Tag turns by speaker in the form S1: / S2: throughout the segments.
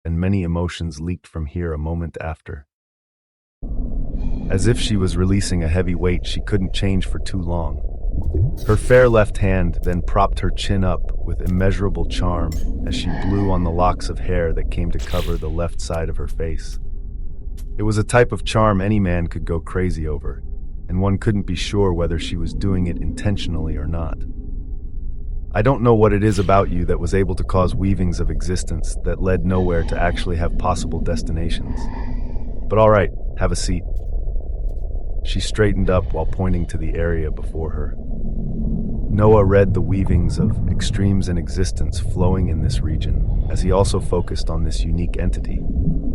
S1: and many emotions leaked from here a moment after. As if she was releasing a heavy weight she couldn't change for too long. Her fair left hand then propped her chin up with immeasurable charm as she blew on the locks of hair that came to cover the left side of her face. It was a type of charm any man could go crazy over, and one couldn't be sure whether she was doing it intentionally or not. I don't know what it is about you that was able to cause weavings of existence that led nowhere to actually have possible destinations. But all right, have a seat. She straightened up while pointing to the area before her. Noah read the weavings of extremes in existence flowing in this region, as he also focused on this unique entity,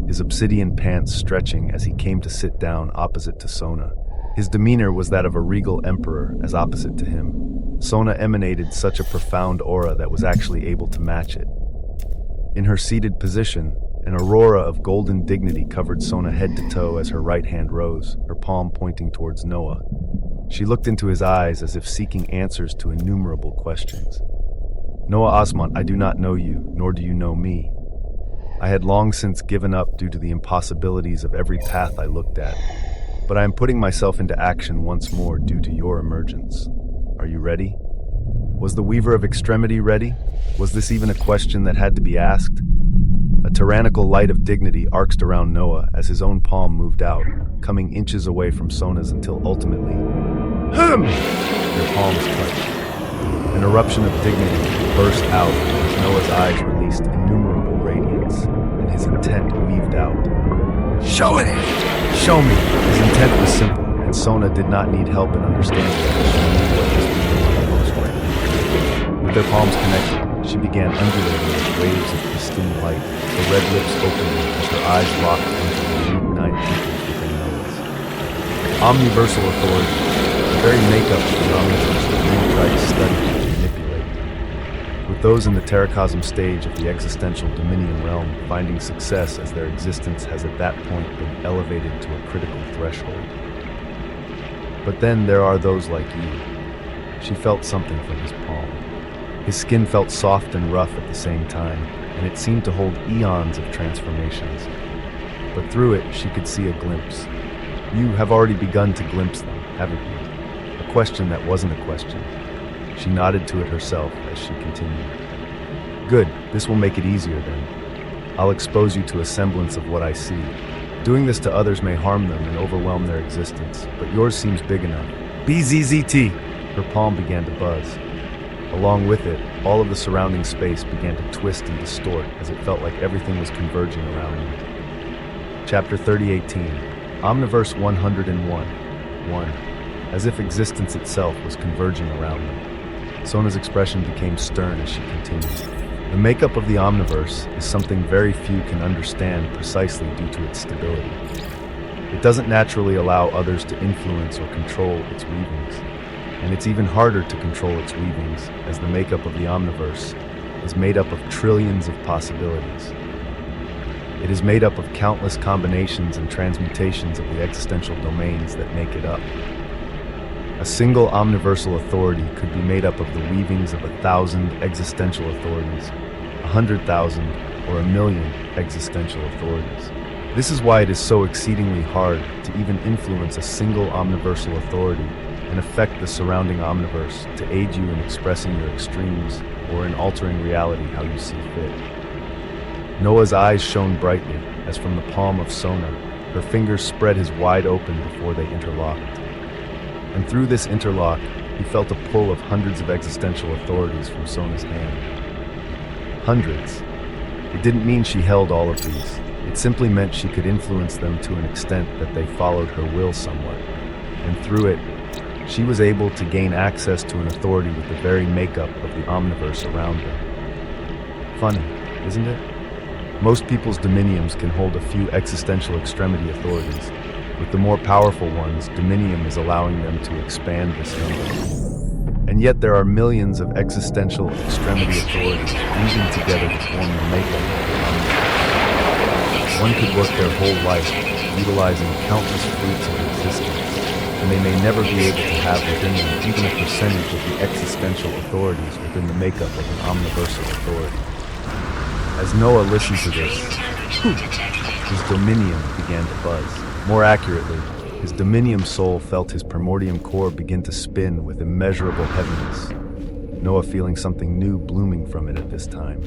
S1: his obsidian pants stretching as he came to sit down opposite to Sona. His demeanor was that of a regal emperor, as opposite to him. Sona emanated such a profound aura that was actually able to match it. In her seated position, an aurora of golden dignity covered Sona head to toe as her right hand rose, her palm pointing towards Noah. She looked into his eyes as if seeking answers to innumerable questions. Noah Osmont, I do not know you, nor do you know me. I had long since given up due to the impossibilities of every path I looked at, but I am putting myself into action once more due to your emergence. Are you ready? Was the Weaver of Extremity ready? Was this even a question that had to be asked? A tyrannical light of dignity arced around Noah as his own palm moved out, coming inches away from Sona's until ultimately, their palms touched. An eruption of dignity burst out as Noah's eyes released innumerable radiance, and his intent weaved out. Show it! Show me! His intent was simple, and Sona did not need help in understanding that she knew what his weaving was right now. With their palms connected, she began undulating as waves of pristine light, her red lips opening as her eyes locked into the unique 9 pupils within Noah's. Omniversal authority, the very makeup of the omniverse that many tried to study and manipulate. With those in the terracosm stage of the existential dominion realm finding success as their existence has at that point been elevated to a critical threshold. But then there are those like you. She felt something from his palm. His skin felt soft and rough at the same time, and it seemed to hold eons of transformations. But through it, she could see a glimpse. You have already begun to glimpse them, haven't you? A question that wasn't a question. She nodded to it herself as she continued. Good, this will make it easier then. I'll expose you to a semblance of what I see. Doing this to others may harm them and overwhelm their existence, but yours seems big enough. BZZT! Her palm began to buzz. Along with it, all of the surrounding space began to twist and distort as it felt like everything was converging around me. Chapter 3018, Omniverse 101, 1. As if existence itself was converging around them. Sona's expression became stern as she continued. The makeup of the Omniverse is something very few can understand precisely due to its stability. It doesn't naturally allow others to influence or control its weavings. And it's even harder to control its weavings, as the makeup of the Omniverse is made up of trillions of possibilities. It is made up of countless combinations and transmutations of the existential domains that make it up. A single omniversal authority could be made up of the weavings of 1,000 existential authorities, 100,000 or 1,000,000 existential authorities. This is why it is so exceedingly hard to even influence a single omniversal authority and affect the surrounding omniverse to aid you in expressing your extremes or in altering reality how you see fit. Noah's eyes shone brightly as from the palm of Sona, her fingers spread his wide open before they interlocked. And through this interlock, he felt a pull of hundreds of existential authorities from Sona's hand. Hundreds. It didn't mean she held all of these. It simply meant she could influence them to an extent that they followed her will somewhat. And through it, she was able to gain access to an authority with the very makeup of the omniverse around them. Funny, isn't it? Most people's dominiums can hold a few existential extremity authorities. With the more powerful ones, dominium is allowing them to expand this number. And yet there are millions of existential extremity authorities fusing together to form the makeup of the omniverse. One could work their whole life utilizing countless fruits of existence, and they may never be able to have within them even a percentage of the existential authorities within the makeup of an omniversal authority. As Noah listened to this, Poof! His dominium began to buzz. More accurately, his dominium soul felt his primordium core begin to spin with immeasurable heaviness, Noah feeling something new blooming from it at this time.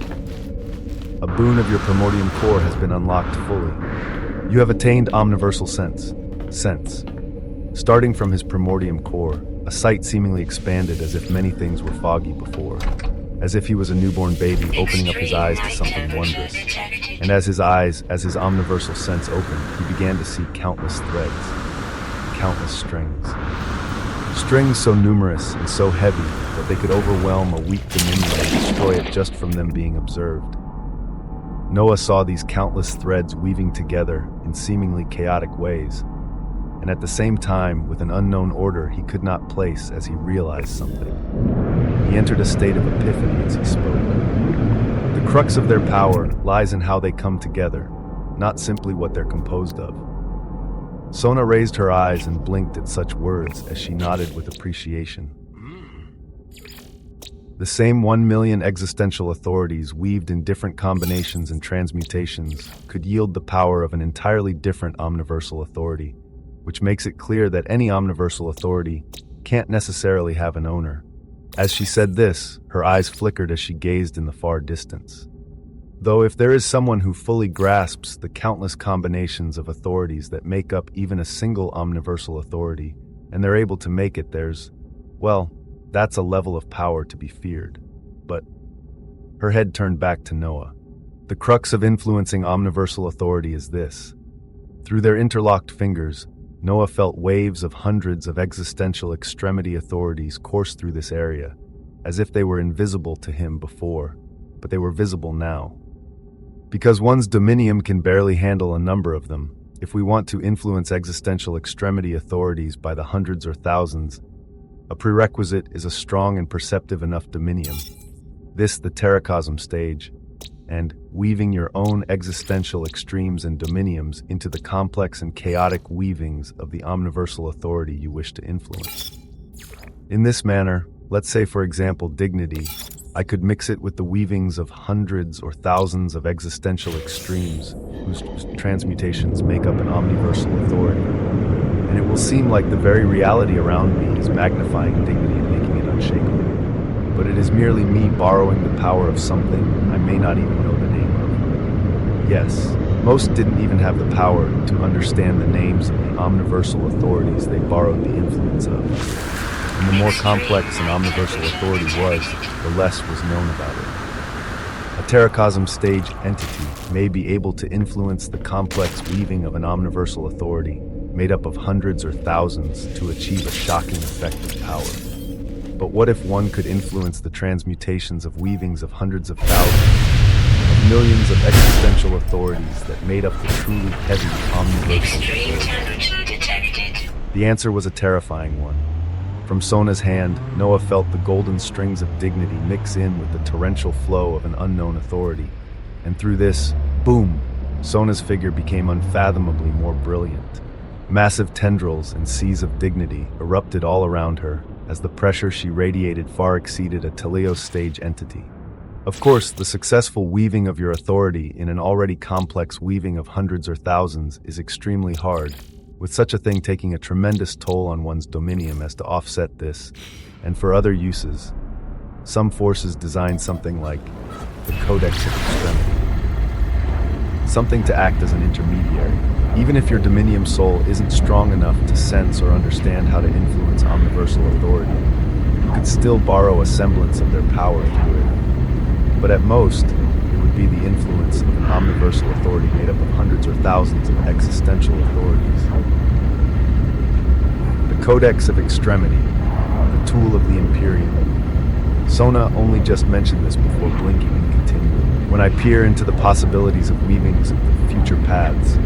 S1: A boon of your primordium core has been unlocked fully. You have attained omniversal sense. Starting from his primordium core, a sight seemingly expanded as if many things were foggy before, as if he was a newborn baby opening up his eyes to something wondrous. And as his omniversal sense opened, he began to see countless threads, countless strings. Strings so numerous and so heavy that they could overwhelm a weak dominion and destroy it just from them being observed. Noah saw these countless threads weaving together in seemingly chaotic ways, and at the same time, with an unknown order he could not place as he realized something. He entered a state of epiphany as he spoke. The crux of their power lies in how they come together, not simply what they're composed of. Sona raised her eyes and blinked at such words as she nodded with appreciation. The same 1 million existential authorities weaved in different combinations and transmutations could yield the power of an entirely different omniversal authority, which makes it clear that any omniversal authority can't necessarily have an owner. As she said this, her eyes flickered as she gazed in the far distance. Though if there is someone who fully grasps the countless combinations of authorities that make up even a single omniversal authority, and they're able to make it theirs, well, that's a level of power to be feared. But her head turned back to Noah. The crux of influencing omniversal authority is this. Through their interlocked fingers, Noah felt waves of hundreds of existential extremity authorities course through this area, as if they were invisible to him before, but they were visible now. Because one's dominium can barely handle a number of them, if we want to influence existential extremity authorities by the hundreds or thousands, a prerequisite is a strong and perceptive enough dominium. This the terracosm stage, and weaving your own existential extremes and dominiums into the complex and chaotic weavings of the omniversal authority you wish to influence. In this manner, let's say for example dignity, I could mix it with the weavings of hundreds or thousands of existential extremes whose transmutations make up an omniversal authority. And it will seem like the very reality around me is magnifying dignity and making it unshakable. But it is merely me borrowing the power of something I may not even know the name of. Yes, most didn't even have the power to understand the names of the omniversal authorities they borrowed the influence of. And the more complex an omniversal authority was, the less was known about it. A terracosm stage entity may be able to influence the complex weaving of an omniversal authority, made up of hundreds or thousands, to achieve a shocking effect of power. But what if one could influence the transmutations of weavings of hundreds of thousands, of millions of existential authorities that made up the truly heavy omniversal authority? The answer was a terrifying one. From Sona's hand, Noah felt the golden strings of dignity mix in with the torrential flow of an unknown authority. And through this, boom, Sona's figure became unfathomably more brilliant. Massive tendrils and seas of dignity erupted all around her as the pressure she radiated far exceeded a teleos stage entity. Of course, the successful weaving of your authority in an already complex weaving of hundreds or thousands is extremely hard, with such a thing taking a tremendous toll on one's dominium as to offset this, and for other uses. Some forces design something like the Codex of Extremity, something to act as an intermediary. Even if your dominium soul isn't strong enough to sense or understand how to influence omniversal authority, you could still borrow a semblance of their power through it. But at most, it would be the influence of an omniversal authority made up of hundreds or thousands of existential authorities. The Codex of Extremity, the tool of the Imperium. Sona only just mentioned this before blinking and continuing. When I peer into the possibilities of weavings of the future paths,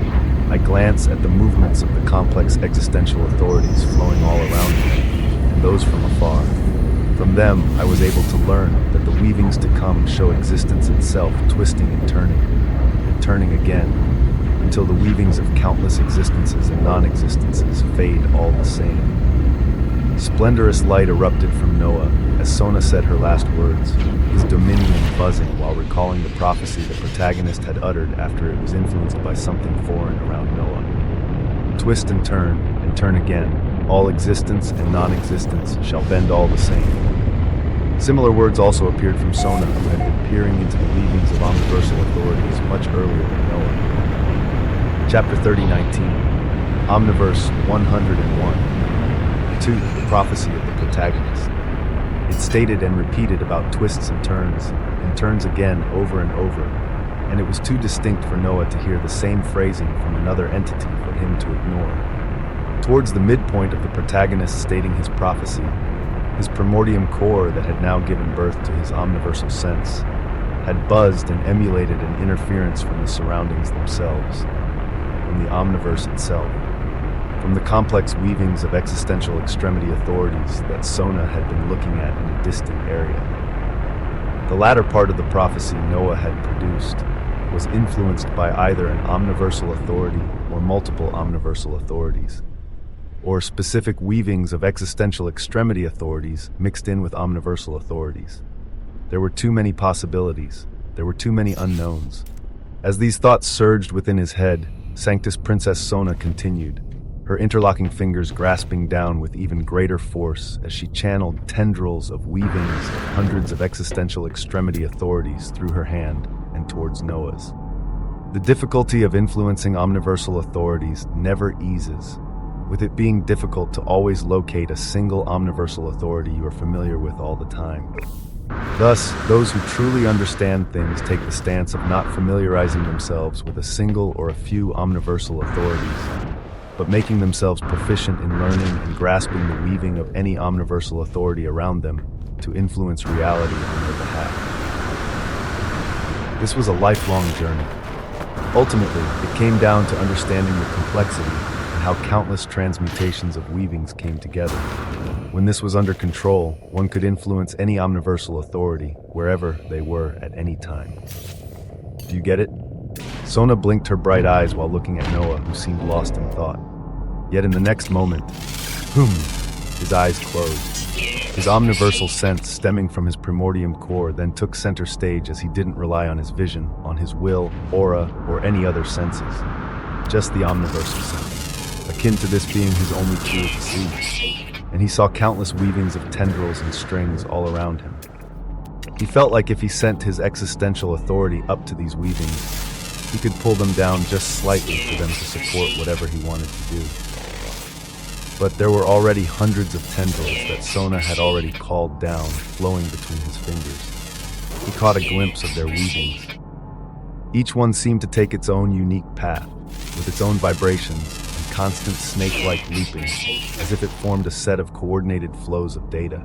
S1: I glance at the movements of the complex existential authorities flowing all around me, and those from afar. From them, I was able to learn that the weavings to come show existence itself twisting and turning again, until the weavings of countless existences and non-existences fade all the same. Splendorous light erupted from Noah as Sona said her last words, his dominion buzzing while recalling the prophecy the protagonist had uttered after it was influenced by something foreign around Noah. Twist and turn again. All existence and non-existence shall bend all the same. Similar words also appeared from Sona, who had been peering into the weavings of omniversal authorities much earlier than Noah. Chapter 30:19, Omniverse 101. 2. The prophecy of the protagonist. It stated and repeated about twists and turns again over and over, and it was too distinct for Noah to hear the same phrasing from another entity for him to ignore. Towards the midpoint of the protagonist stating his prophecy, his primordium core that had now given birth to his omniversal sense had buzzed and emulated an interference from the surroundings themselves, from the omniverse itself, from the complex weavings of existential extremity authorities that Sona had been looking at in a distant area. The latter part of the prophecy Noah had produced was influenced by either an omniversal authority or multiple omniversal authorities, or specific weavings of existential extremity authorities mixed in with omniversal authorities. There were too many possibilities. There were too many unknowns. As these thoughts surged within his head, Sanctus Princess Sona continued, her interlocking fingers grasping down with even greater force as she channeled tendrils of weavings of hundreds of existential extremity authorities through her hand and towards Noah's. The difficulty of influencing omniversal authorities never eases, with it being difficult to always locate a single omniversal authority you are familiar with all the time. Thus, those who truly understand things take the stance of not familiarizing themselves with a single or a few omniversal authorities, but making themselves proficient in learning and grasping the weaving of any omniversal authority around them to influence reality on their behalf. This was a lifelong journey. Ultimately, it came down to understanding the complexity and how countless transmutations of weavings came together. When this was under control, one could influence any omniversal authority, wherever they were at any time. Do you get it? Sona blinked her bright eyes while looking at Noah, who seemed lost in thought. Yet in the next moment, his eyes closed. His omniversal sense stemming from his primordium core then took center stage as he didn't rely on his vision, on his will, aura, or any other senses. Just the omniversal sense, akin to this being his only tool to see. And he saw countless weavings of tendrils and strings all around him. He felt like if he sent his existential authority up to these weavings, he could pull them down just slightly for them to support whatever he wanted to do. But there were already hundreds of tendrils that Sona had already called down, flowing between his fingers. He caught a glimpse of their weavings. Each one seemed to take its own unique path, with its own vibrations and constant snake-like leaping, as if it formed a set of coordinated flows of data.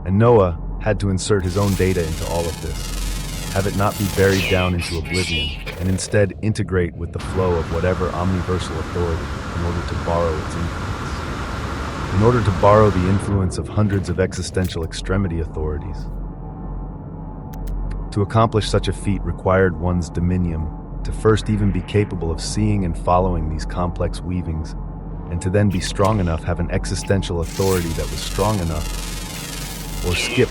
S1: And Noah had to insert his own data into all of this, have it not be buried down into oblivion, and instead integrate with the flow of whatever omniversal authority in order to borrow its influence. In order to borrow the influence of hundreds of existential extremity authorities. To accomplish such a feat required one's dominium, to first even be capable of seeing and following these complex weavings, and to then be strong enough, have an existential authority that was strong enough, or skip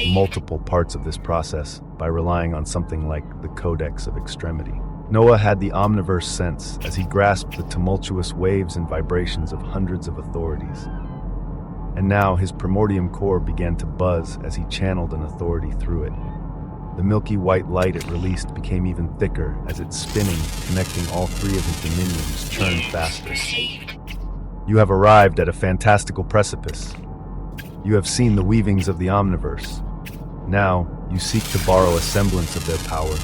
S1: multiple parts of this process by relying on something like the Codex of Extremity. Noah had the omniverse sense as he grasped the tumultuous waves and vibrations of hundreds of authorities. And now his primordium core began to buzz as he channeled an authority through it. The milky white light it released became even thicker as its spinning, connecting all three of his dominions, churned faster. You have arrived at a fantastical precipice. You have seen the weavings of the omniverse. Now, you seek to borrow a semblance of their power.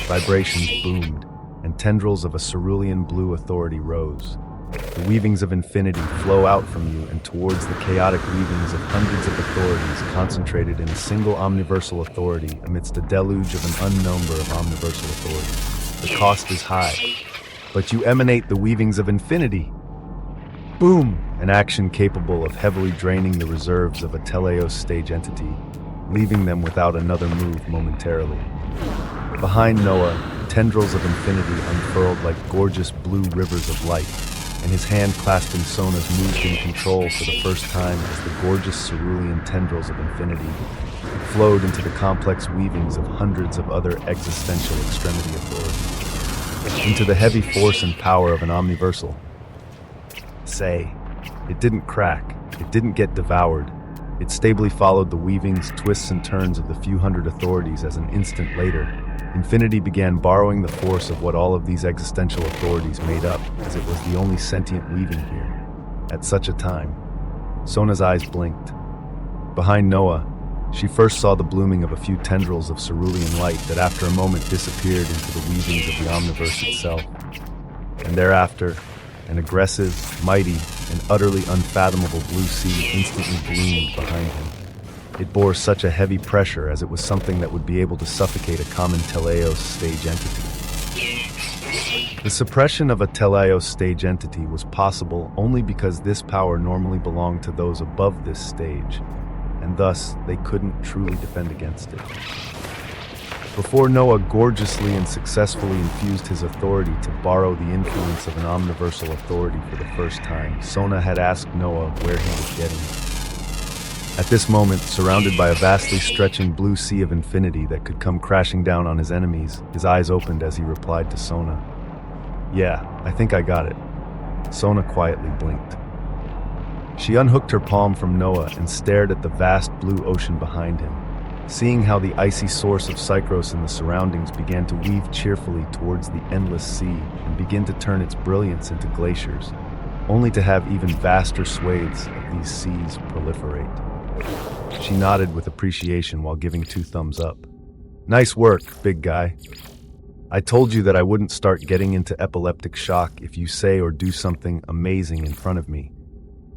S1: Vibrations boomed, and tendrils of a cerulean blue authority rose. The weavings of infinity flow out from you and towards the chaotic weavings of hundreds of authorities concentrated in a single omniversal authority amidst a deluge of an unknown number of omniversal authorities. The cost is high, but you emanate the weavings of infinity. Boom! An action capable of heavily draining the reserves of a teleos stage entity, leaving them without another move momentarily. Behind Noah, tendrils of infinity unfurled like gorgeous blue rivers of light, and his hand clasping Sona's moved in control for the first time as the gorgeous cerulean tendrils of infinity flowed into the complex weavings of hundreds of other existential extremity authorities, into the heavy force and power of an omniversal. It didn't crack, it didn't get devoured. It stably followed the weavings, twists, and turns of the few hundred authorities as an instant later, infinity began borrowing the force of what all of these existential authorities made up, as it was the only sentient weaving here. At such a time, Sona's eyes blinked. Behind Noah, she first saw the blooming of a few tendrils of cerulean light that after a moment disappeared into the weavings of the omniverse itself. And thereafter, an aggressive, mighty, and utterly unfathomable blue sea instantly bloomed behind him. It bore such a heavy pressure as it was something that would be able to suffocate a common teleos stage entity. The suppression of a teleos stage entity was possible only because this power normally belonged to those above this stage, and thus they couldn't truly defend against it. Before Noah gorgeously and successfully infused his authority to borrow the influence of an omniversal authority for the first time, Sona had asked Noah where he was getting. At this moment, surrounded by a vastly stretching blue sea of infinity that could come crashing down on his enemies, his eyes opened as he replied to Sona. "Yeah, I think I got it." Sona quietly blinked. She unhooked her palm from Noah and stared at the vast blue ocean behind him, seeing how the icy source of Psychros in the surroundings began to weave cheerfully towards the endless sea and begin to turn its brilliance into glaciers, only to have even vaster swathes of these seas proliferate. She nodded with appreciation while giving 2 thumbs up. "Nice work, big guy. I told you that I wouldn't start getting into epileptic shock if you say or do something amazing in front of me,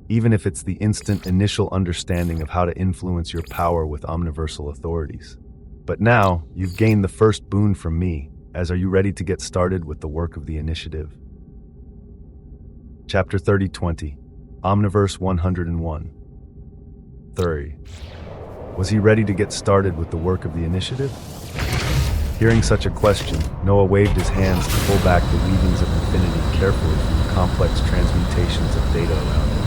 S1: even if it's the instant initial understanding of how to influence your power with omniversal authorities. But now, you've gained the first boon from me, as are you ready to get started with the work of the initiative?" Chapter 30:20, Omniverse 101. 30. Was he ready to get started with the work of the initiative? Hearing such a question, Noah waved his hands to pull back the weavings of infinity carefully from the complex transmutations of data around him.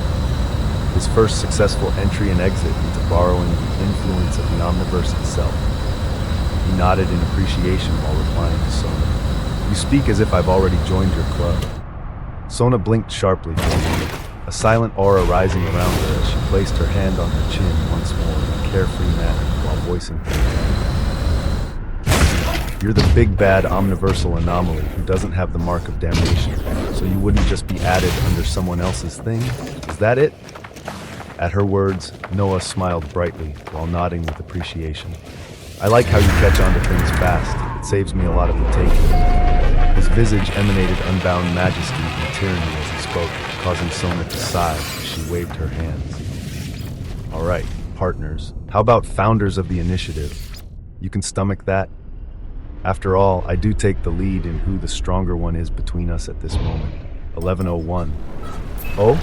S1: His first successful entry and exit into borrowing the influence of the omniverse itself. He nodded in appreciation while replying to Sona. "You speak as if I've already joined your club." Sona blinked sharply, a silent aura rising around her as she placed her hand on her chin once more in a carefree manner while voicing her. "You're the big bad omniversal anomaly who doesn't have the mark of damnation, so you wouldn't just be added under someone else's thing? Is that it?" At her words, Noah smiled brightly while nodding with appreciation. "I like how you catch on to things fast. It saves me a lot of the taking." His visage emanated unbound majesty and tyranny as he spoke, causing Sona to sigh as she waved her hands. "All right, partners. How about founders of the initiative? You can stomach that? After all, I do take the lead in who the stronger one is between us at this moment. 1101. Oh?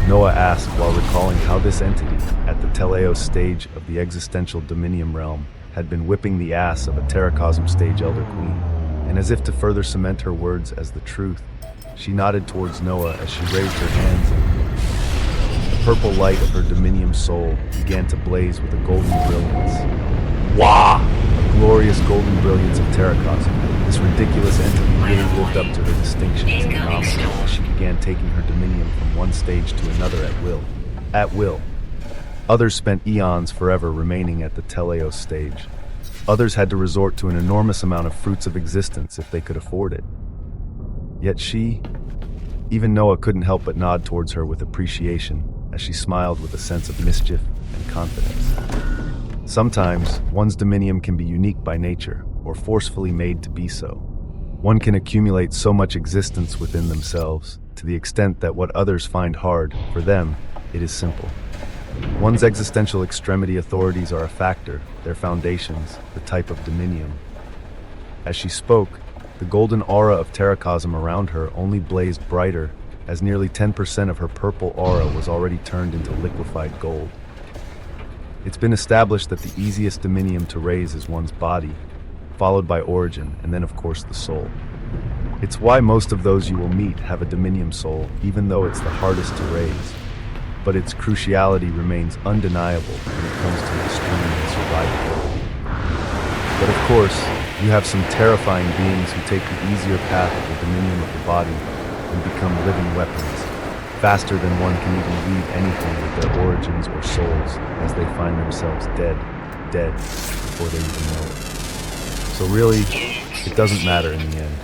S1: Noah asked while recalling how this entity, at the teleos stage of the existential dominium realm, had been whipping the ass of a Terracosm stage Elder Queen. And as if to further cement her words as the truth, she nodded towards Noah as she raised her hands and the purple light of her dominium soul began to blaze with a golden brilliance. Wah! A glorious golden brilliance of Terracosm. This ridiculous entity really lived up to her distinction as an anomaly as she began taking her dominium from one stage to another at will. At will. Others spent eons forever remaining at the teleos stage. Others had to resort to an enormous amount of fruits of existence if they could afford it. Yet even Noah couldn't help but nod towards her with appreciation as she smiled with a sense of mischief and confidence. Sometimes, one's dominium can be unique by nature, or forcefully made to be so. One can accumulate so much existence within themselves, to the extent that what others find hard, for them, it is simple. One's existential extremity authorities are a factor, their foundations, the type of dominium. As she spoke, the golden aura of Terracosm around her only blazed brighter, as nearly 10% of her purple aura was already turned into liquefied gold. It's been established that the easiest dominium to raise is one's body, followed by origin, and then of course the soul. It's why most of those you will meet have a Dominium soul, even though it's the hardest to raise. But its cruciality remains undeniable when it comes to extreme survivability. But of course, you have some terrifying beings who take the easier path of the Dominium of the body and become living weapons, faster than one can even leave anything with their origins or souls, as they find themselves dead, before they even know it. So really, it doesn't matter in the end.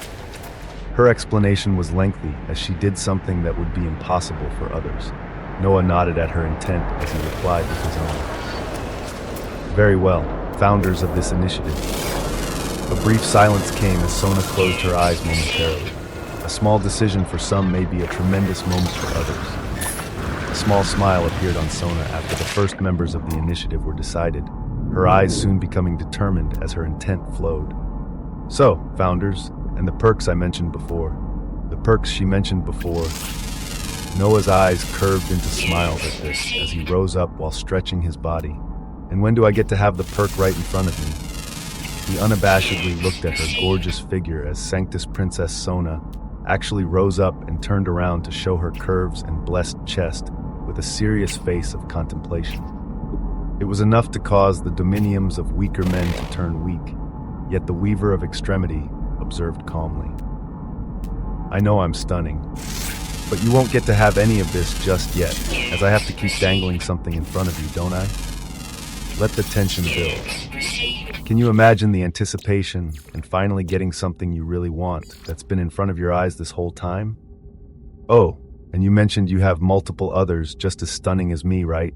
S1: Her explanation was lengthy, as she did something that would be impossible for others. Noah nodded at her intent as he replied with his own. Very well, founders of this initiative. A brief silence came as Sona closed her eyes momentarily. A small decision for some may be a tremendous moment for others. A small smile appeared on Sona after the first members of the initiative were decided, her eyes soon becoming determined as her intent flowed. So, founders, and the perks I mentioned before. The perks she mentioned before. Noah's eyes curved into smiles at this as he rose up while stretching his body. And when do I get to have the perk right in front of me? He unabashedly looked at her gorgeous figure as Sanctus Princess Sona actually rose up and turned around to show her curves and blessed chest with a serious face of contemplation. It was enough to cause the dominiums of weaker men to turn weak, yet the Weaver of Extremity observed calmly. I know I'm stunning, but you won't get to have any of this just yet, as I have to keep dangling something in front of you, don't I? Let the tension build. Can you imagine the anticipation and finally getting something you really want that's been in front of your eyes this whole time? Oh, and you mentioned you have multiple others just as stunning as me, right?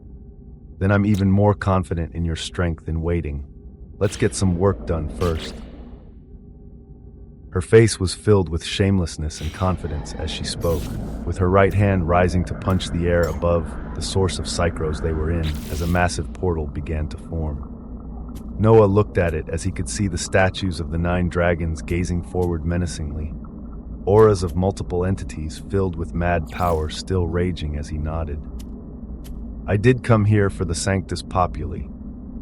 S1: Then I'm even more confident in your strength in waiting. Let's get some work done first. Her face was filled with shamelessness and confidence as she spoke, with her right hand rising to punch the air above the source of Psychros they were in as a massive portal began to form. Noah looked at it as he could see the statues of the 9 dragons gazing forward menacingly, auras of multiple entities filled with mad power still raging as he nodded. I did come here for the Sanctus Populi.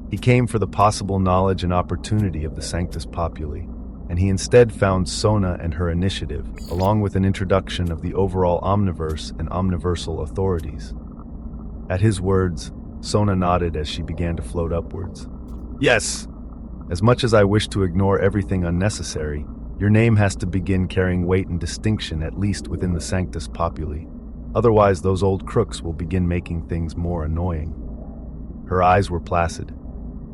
S1: He came for the possible knowledge and opportunity of the Sanctus Populi, and he instead found Sona and her initiative, along with an introduction of the overall Omniverse and Omniversal authorities. At his words, Sona nodded as she began to float upwards. Yes! As much as I wish to ignore everything unnecessary, your name has to begin carrying weight and distinction at least within the Sanctus Populi. Otherwise, those old crooks will begin making things more annoying. Her eyes were placid.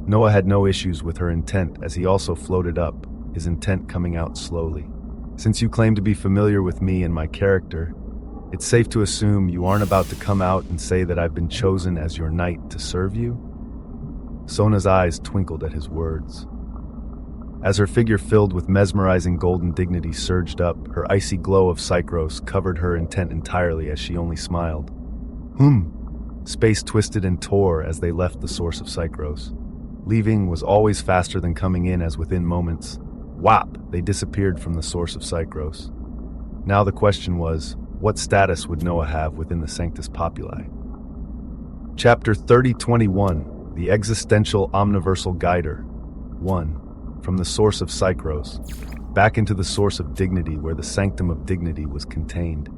S1: Noah had no issues with her intent as he also floated up, his intent coming out slowly. Since you claim to be familiar with me and my character, it's safe to assume you aren't about to come out and say that I've been chosen as your knight to serve you? Sona's eyes twinkled at his words. As her figure filled with mesmerizing golden dignity surged up, her icy glow of Psychros covered her intent entirely as she only smiled. Space twisted and tore as they left the source of Psychros. Leaving was always faster than coming in, as within moments, whop, they disappeared from the source of Psychros. Now the question was, what status would Noah have within the Sanctus Populi? Chapter 3021, The Existential Omniversal Guider. 1. From the source of Psychros, back into the source of dignity where the sanctum of dignity was contained.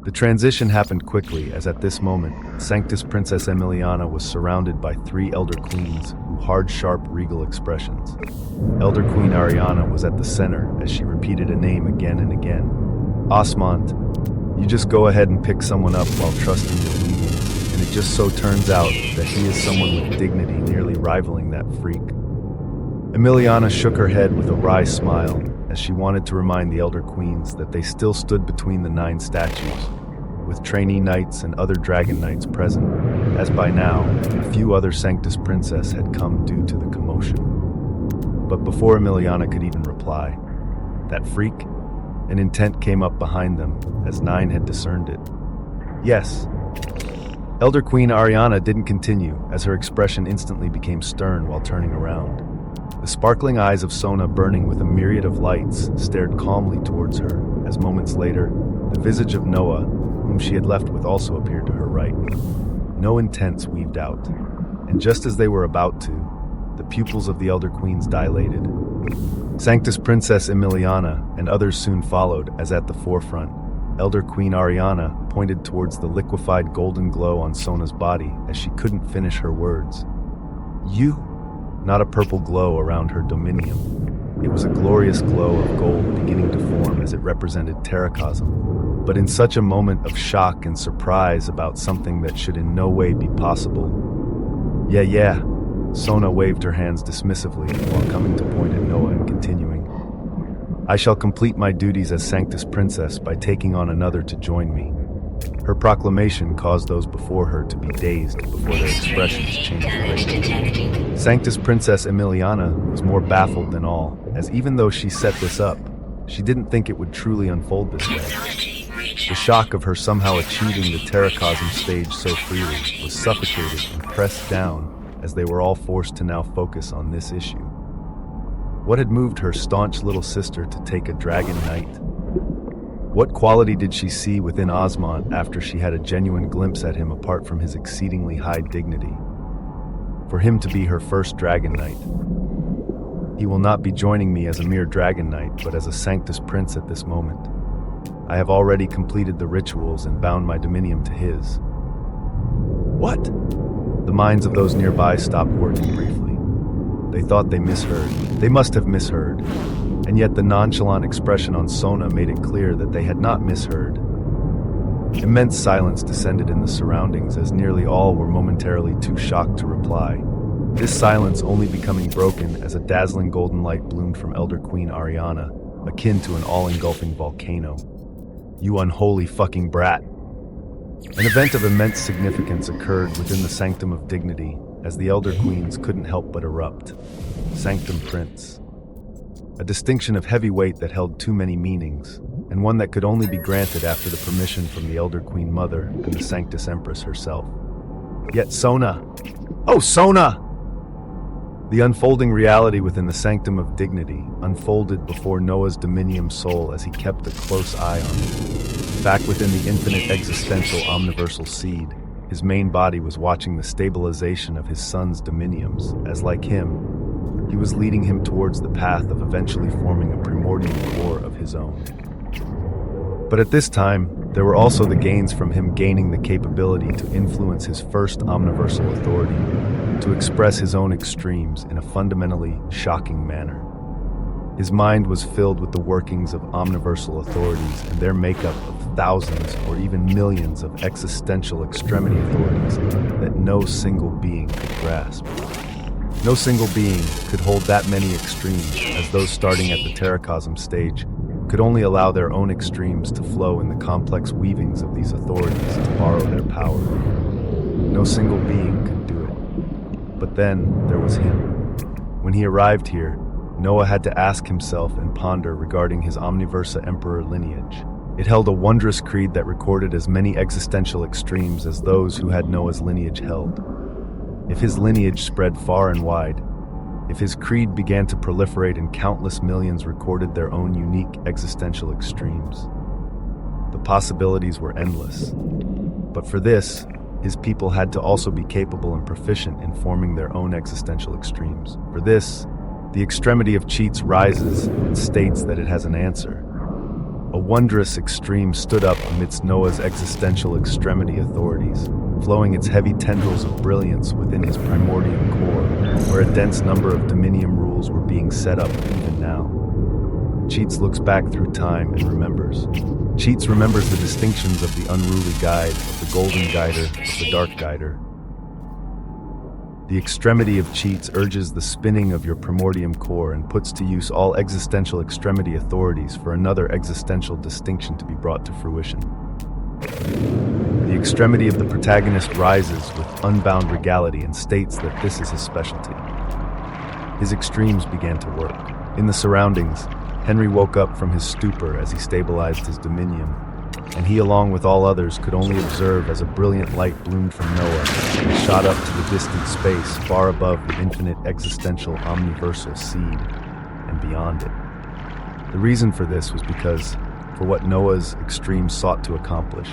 S1: The transition happened quickly, as at this moment, Sanctus Princess Emiliana was surrounded by 3 Elder Queens who hard, sharp, regal expressions. Elder Queen Ariana was at the center as she repeated a name again and again. Osmond, you just go ahead and pick someone up while trusting your leading, and it just so turns out that he is someone with dignity nearly rivaling that freak. Emiliana shook her head with a wry smile as she wanted to remind the Elder Queens that they still stood between the 9 statues, with trainee knights and other dragon knights present, as by now, a few other Sanctus Princess had come due to the commotion. But before Emiliana could even reply, that freak, an intent came up behind them, as 9 had discerned it. Yes. Elder Queen Ariana didn't continue, as her expression instantly became stern while turning around. The sparkling eyes of Sona, burning with a myriad of lights, stared calmly towards her, as moments later, the visage of Noah, whom she had left with, also appeared to her right. No intents weaved out, and just as they were about to, the pupils of the Elder Queens dilated. Sanctus Princess Emiliana and others soon followed, as at the forefront, Elder Queen Ariana pointed towards the liquefied golden glow on Sona's body as she couldn't finish her words. You? Not a purple glow around her dominium. It was a glorious glow of gold beginning to form as it represented terracosm. But in such a moment of shock and surprise about something that should in no way be possible. Yeah. Sona waved her hands dismissively while coming to point at Noah and continuing. I shall complete my duties as Sanctus Princess by taking on another to join me. Her proclamation caused those before her to be dazed before their expressions changed. Sanctus Princess Emiliana was more baffled than all, as even though she set this up, she didn't think it would truly unfold this way. The shock of her somehow achieving the terracosm stage so freely was suffocated and pressed down as they were all forced to now focus on this issue. What had moved her staunch little sister to take a dragon knight? What quality did she see within Osmond after she had a genuine glimpse at him apart from his exceedingly high dignity? For him to be her first dragon knight. He will not be joining me as a mere dragon knight, but as a Sanctus Prince at this moment. I have already completed the rituals and bound my dominium to his. What? The minds of those nearby stopped working briefly. They thought they misheard. They must have misheard. And yet the nonchalant expression on Sona made it clear that they had not misheard. Immense silence descended in the surroundings as nearly all were momentarily too shocked to reply. This silence only becoming broken as a dazzling golden light bloomed from Elder Queen Ariana, akin to an all-engulfing volcano. You unholy fucking brat. An event of immense significance occurred within the Sanctum of Dignity, as the Elder Queens couldn't help but erupt. Sanctum Prince. A distinction of heavy weight that held too many meanings, and one that could only be granted after the permission from the Elder Queen Mother and the Sanctus Empress herself. Yet Sona! Oh, Sona! The unfolding reality within the Sanctum of Dignity unfolded before Noah's dominium soul as he kept a close eye on it. Back within the infinite existential omniversal seed, his main body was watching the stabilization of his son's dominiums, as like him, he was leading him towards the path of eventually forming a primordial core of his own. But at this time, there were also the gains from him gaining the capability to influence his first omniversal authority, to express his own extremes in a fundamentally shocking manner. His mind was filled with the workings of omniversal authorities and their makeup of thousands or even millions of existential extremity authorities that no single being could grasp. No single being could hold that many extremes, as those starting at the terracosm stage could only allow their own extremes to flow in the complex weavings of these authorities to borrow their power. No single being could do it. But then there was him. When he arrived here, Noah had to ask himself and ponder regarding his Omniversa Emperor lineage. It held a wondrous creed that recorded as many existential extremes as those who had Noah's lineage held. If his lineage spread far and wide, if his creed began to proliferate and countless millions recorded their own unique existential extremes, the possibilities were endless. But for this, his people had to also be capable and proficient in forming their own existential extremes. For this, the extremity of cheats rises and states that it has an answer. A wondrous extreme stood up amidst Noah's existential extremity authorities, flowing its heavy tendrils of brilliance within his primordial core, where a dense number of dominium rules were being set up even now. Cheats looks back through time and remembers. Cheats remembers the distinctions of the unruly guide, of the golden guider, of the dark guider. The extremity of cheats urges the spinning of your primordium core and puts to use all existential extremity authorities for another existential distinction to be brought to fruition. The extremity of the protagonist rises with unbound regality and states that this is his specialty. His extremes began to work. In the surroundings, Henry woke up from his stupor as he stabilized his dominium, and he, along with all others, could only observe as a brilliant light bloomed from Noah and shot up to the distant space far above the infinite existential omniversal seed and beyond it. The reason for this was because, for what Noah's extremes sought to accomplish,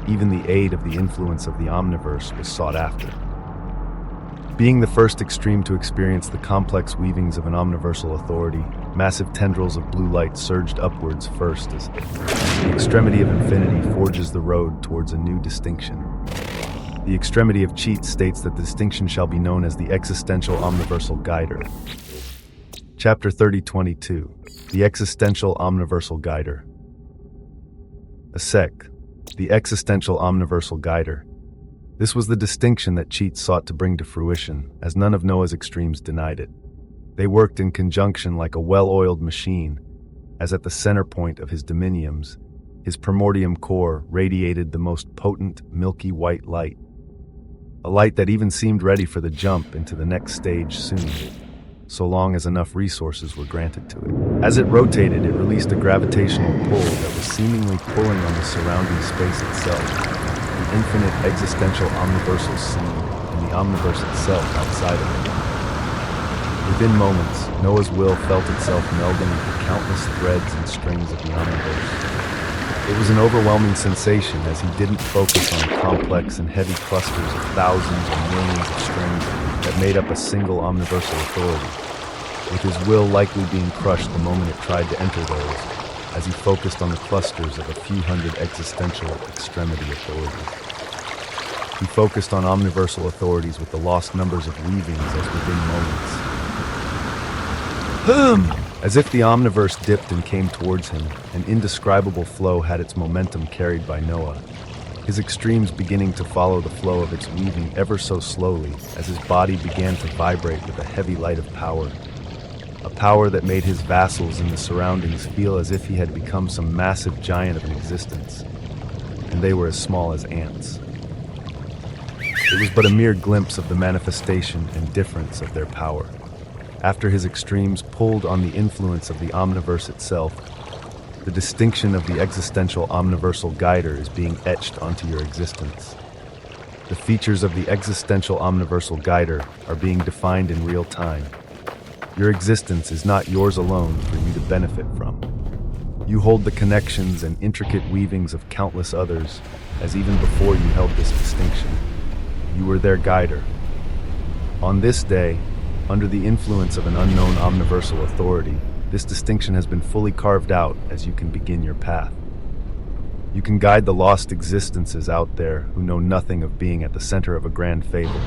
S1: even the aid of the influence of the omniverse was sought after. Being the first extreme to experience the complex weavings of an omniversal authority, massive tendrils of blue light surged upwards first as the extremity of infinity forges the road towards a new distinction. The extremity of Cheat states that the distinction shall be known as the existential omniversal guider. Chapter 3022, the existential omniversal guider. The existential omniversal guider. This was the distinction that Cheat sought to bring to fruition, as none of Noah's extremes denied it. They worked in conjunction like a well-oiled machine, as at the center point of his dominiums, his primordium core radiated the most potent, milky white light. A light that even seemed ready for the jump into the next stage soon, so long as enough resources were granted to it. As it rotated, it released a gravitational pull that was seemingly pulling on the surrounding space itself. The infinite existential omniversal seed and the omniverse itself outside of it. Within moments, Noah's will felt itself melding into countless threads and strings of the omniverse. It was an overwhelming sensation as he didn't focus on complex and heavy clusters of thousands or millions of strings that made up a single omniversal authority, with his will likely being crushed the moment it tried to enter those, as he focused on the clusters of a few hundred existential extremity authorities. He focused on omniversal authorities with the lost numbers of weavings as within moments. As if the omniverse dipped and came towards him, an indescribable flow had its momentum carried by Noah, his extremes beginning to follow the flow of its weaving ever so slowly as his body began to vibrate with a heavy light of power. A power that made his vassals in the surroundings feel as if he had become some massive giant of an existence, and they were as small as ants. It was but a mere glimpse of the manifestation and difference of their power. After his extremes pulled on the influence of the omniverse itself, the distinction of the existential omniversal guider is being etched onto your existence. The features of the existential omniversal guider are being defined in real time. Your existence is not yours alone for you to benefit from. You hold the connections and intricate weavings of countless others, as even before you held this distinction, you were their guider. On this day, under the influence of an unknown omniversal authority, this distinction has been fully carved out as you can begin your path. You can guide the lost existences out there who know nothing of being at the center of a grand fable.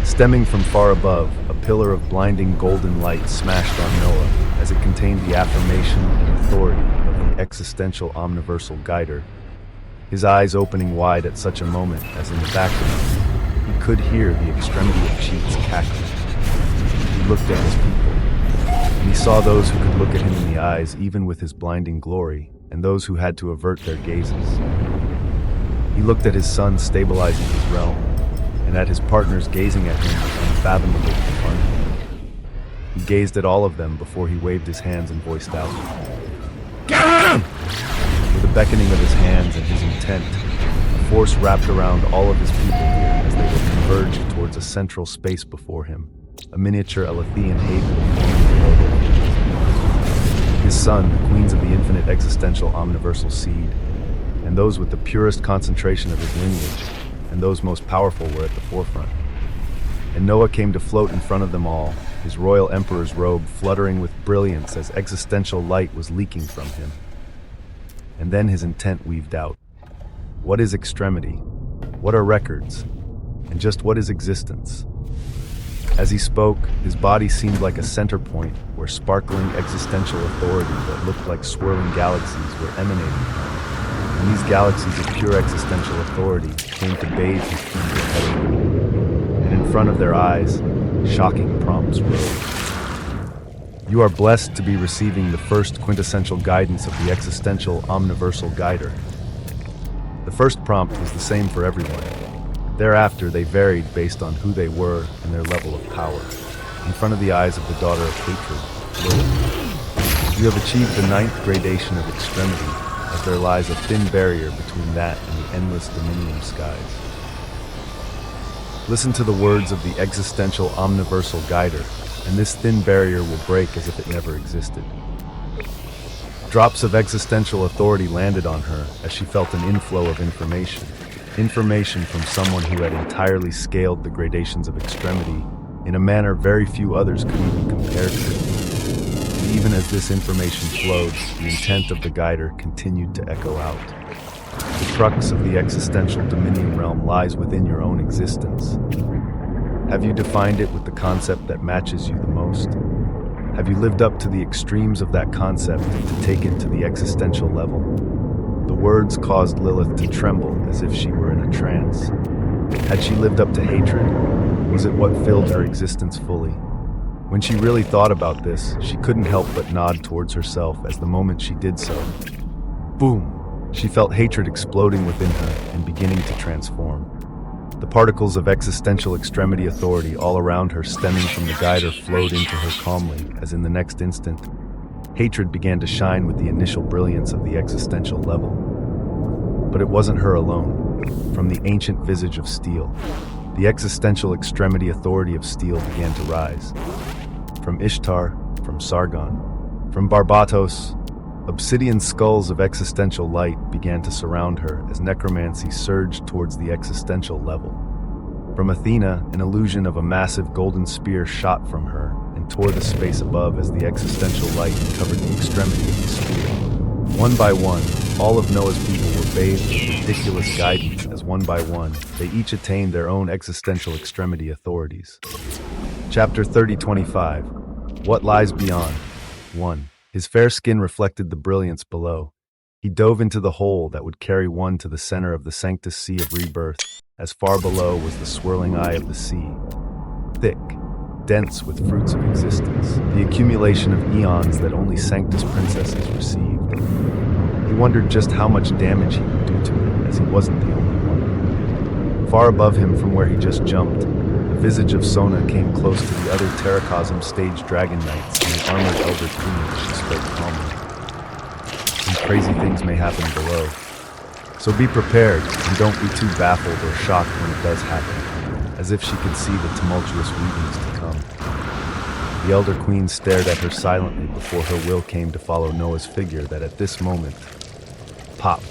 S1: Stemming from far above, a pillar of blinding golden light smashed on Noah as it contained the affirmation and authority of the existential omniversal guider. His eyes opening wide at such a moment as in the background, he could hear the extremity of Cheat's cackling. He looked at his people, and he saw those who could look at him in the eyes even with his blinding glory, and those who had to avert their gazes. He looked at his son stabilizing his realm, and at his partners gazing at him with unfathomable profundity. He gazed at all of them before he waved his hands and voiced out, with a beckoning of his hands and his intent, a force wrapped around all of his people here as they were converged towards a central space before him, a miniature Alethean haven. His son, the queens of the infinite existential omniversal seed, and those with the purest concentration of his lineage, and those most powerful were at the forefront. And Noah came to float in front of them all, his royal emperor's robe fluttering with brilliance as existential light was leaking from him. And then his intent weaved out. What is extremity? What are records? And just what is existence? As he spoke, his body seemed like a center point where sparkling existential authority that looked like swirling galaxies were emanating from. And these galaxies of pure existential authority came to bathe his feet with heaven. And in front of their eyes, shocking prompts rose. You are blessed to be receiving the first quintessential guidance of the existential omniversal guider. The first prompt was the same for everyone. Thereafter, they varied based on who they were and their level of power. In front of the eyes of the daughter of hatred, Lilith, you have achieved the 9th gradation of extremity, as there lies a thin barrier between that and the endless dominion skies. Listen to the words of the existential omniversal guider, and this thin barrier will break as if it never existed. Drops of existential authority landed on her as she felt an inflow of information. Information from someone who had entirely scaled the gradations of extremity in a manner very few others could even compare to. And even as this information flowed, the intent of the guider continued to echo out. The crux of the existential dominion realm lies within your own existence. Have you defined it with the concept that matches you the most? Have you lived up to the extremes of that concept to take it to the existential level? The words caused Lilith to tremble as if she were in a trance. Had she lived up to hatred? Was it what filled her existence fully? When she really thought about this, she couldn't help but nod towards herself as the moment she did so. Boom! She felt hatred exploding within her and beginning to transform. The particles of existential extremity authority all around her stemming from the guider flowed into her calmly, as in the next instant, hatred began to shine with the initial brilliance of the existential level. But it wasn't her alone. From the ancient visage of steel, the existential extremity authority of steel began to rise. From Ishtar, from Sargon, from Barbatos, obsidian skulls of existential light began to surround her as necromancy surged towards the existential level. From Athena, an illusion of a massive golden spear shot from her and tore the space above as the existential light covered the extremity of the spear. One by one, all of Noah's people were bathed with ridiculous guidance as one by one, they each attained their own existential extremity authorities. Chapter 30:25. What lies beyond? 1. His fair skin reflected the brilliance below. He dove into the hole that would carry one to the center of the Sanctus Sea of rebirth, as far below was the swirling eye of the sea. Thick, dense with fruits of existence, the accumulation of eons that only Sanctus princesses received. He wondered just how much damage he would do to it, as he wasn't the only one. Far above him from where he just jumped, the visage of Sona came close to the other Terracosm stage dragon knights and the armored elder queen as she spoke calmly. And crazy things may happen below. So be prepared and don't be too baffled or shocked when it does happen, as if she could see the tumultuous weavings to come. The elder queen stared at her silently before her will came to follow Noah's figure that at this moment, pop,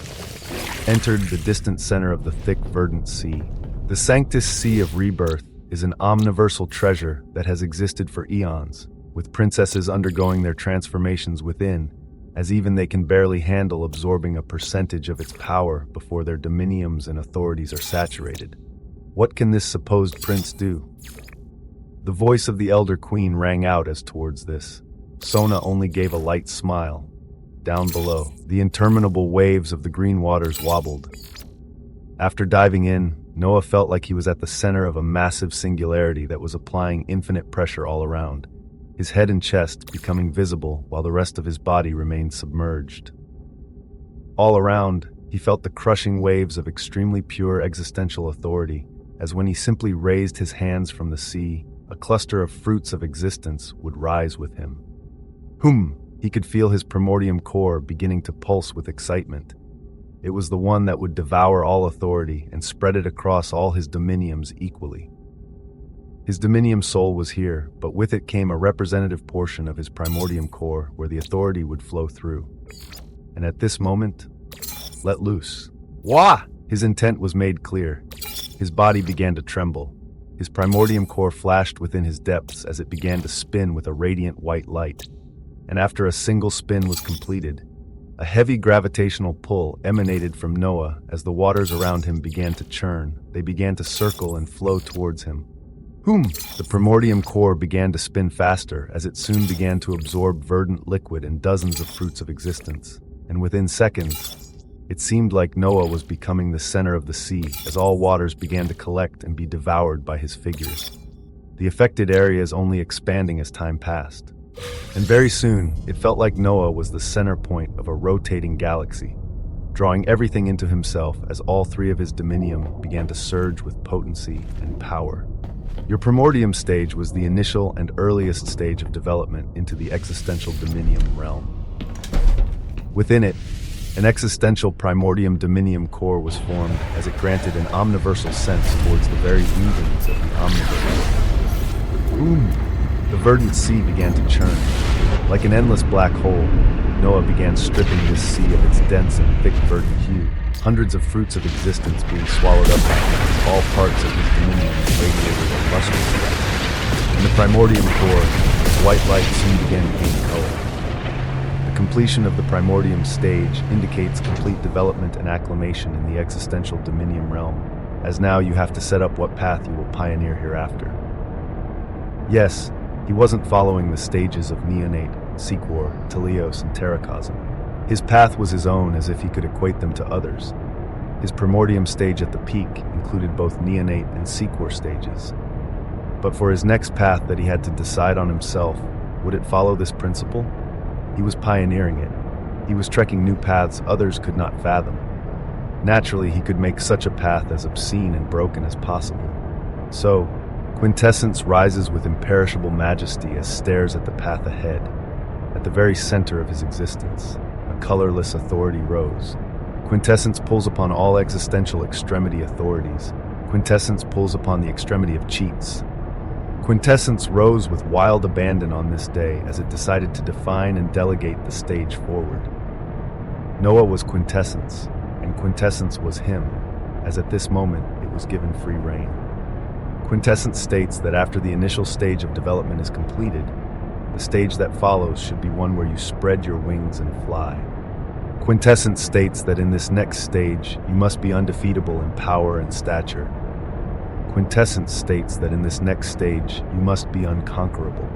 S1: entered the distant center of the thick verdant sea. The Sanctus Sea of Rebirth is an omniversal treasure that has existed for eons, with princesses undergoing their transformations within, as even they can barely handle absorbing a percentage of its power before their dominiums and authorities are saturated. What can this supposed prince do? The voice of the elder queen rang out as towards this. Sona only gave a light smile. Down below, the interminable waves of the green waters wobbled. After diving in, Noah felt like he was at the center of a massive singularity that was applying infinite pressure all around, his head and chest becoming visible while the rest of his body remained submerged. All around, he felt the crushing waves of extremely pure existential authority, as when he simply raised his hands from the sea, a cluster of fruits of existence would rise with him. He could feel his primordium core beginning to pulse with excitement. It was the one that would devour all authority and spread it across all his dominiums equally. His dominium soul was here, but with it came a representative portion of his primordium core where the authority would flow through. And at this moment, let loose. Wah! His intent was made clear. His body began to tremble. His primordium core flashed within his depths as it began to spin with a radiant white light. And after a single spin was completed, a heavy gravitational pull emanated from Noah as the waters around him began to churn. They began to circle and flow towards him. The primordium core began to spin faster as it soon began to absorb verdant liquid and dozens of fruits of existence. And within seconds, it seemed like Noah was becoming the center of the sea as all waters began to collect and be devoured by his figures. The affected areas only expanding as time passed. And very soon, it felt like Noah was the center point of a rotating galaxy, drawing everything into himself as all three of his dominium began to surge with potency and power. Your primordium stage was the initial and earliest stage of development into the existential dominium realm. Within it, an existential primordium dominium core was formed as it granted an omniversal sense towards the very weavings of the omniverse. The verdant sea began to churn. Like an endless black hole, Noah began stripping this sea of its dense and thick verdant hue, hundreds of fruits of existence being swallowed up by him, all parts of his dominion radiated a lustrous light. In the primordium core, white light soon began to gain color. The completion of the primordium stage indicates complete development and acclimation in the existential dominium realm, as now you have to set up what path you will pioneer hereafter. Yes, he wasn't following the stages of neonate, sequor, teleos, and terracosm. His path was his own, as if he could equate them to others. His primordium stage at the peak included both neonate and sequor stages. But for his next path that he had to decide on himself, would it follow this principle? He was pioneering it. He was trekking new paths others could not fathom. Naturally, he could make such a path as obscene and broken as possible. So, Quintessence rises with imperishable majesty as stares at the path ahead. At the very center of his existence, a colorless authority rose. Quintessence pulls upon all existential extremity authorities. Quintessence pulls upon the extremity of cheats. Quintessence rose with wild abandon on this day as it decided to define and delegate the stage forward. Noah was Quintessence, and Quintessence was him, as at this moment it was given free rein. Quintessence states that after the initial stage of development is completed, the stage that follows should be one where you spread your wings and fly. Quintessence states that in this next stage, you must be undefeatable in power and stature. Quintessence states that in this next stage, you must be unconquerable.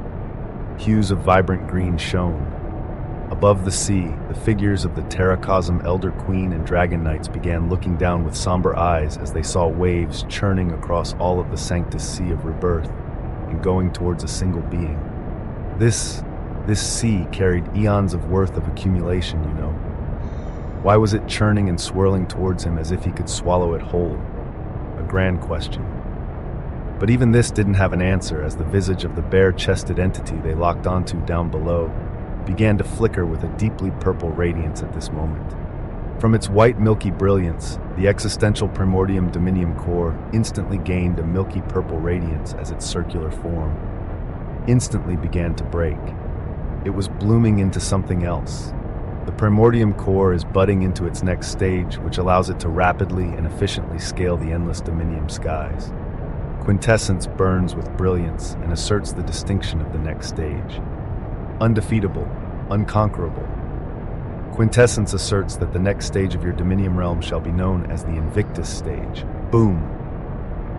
S1: Hues of vibrant green shone. Above the sea, the figures of the Terracosm Elder Queen and Dragon Knights began looking down with somber eyes as they saw waves churning across all of the Sanctus Sea of Rebirth and going towards a single being. This sea carried eons of worth of accumulation, you know. Why was it churning and swirling towards him as if he could swallow it whole? A grand question. But even this didn't have an answer, as the visage of the bare-chested entity they locked onto down below began to flicker with a deeply purple radiance at this moment. From its white milky brilliance, the existential primordium dominium core instantly gained a milky purple radiance as its circular form instantly began to break. It was blooming into something else. The primordium core is budding into its next stage, which allows it to rapidly and efficiently scale the endless dominium skies. Quintessence burns with brilliance and asserts the distinction of the next stage. Undefeatable, unconquerable. Quintessence asserts that the next stage of your dominium realm shall be known as the Invictus stage. Boom!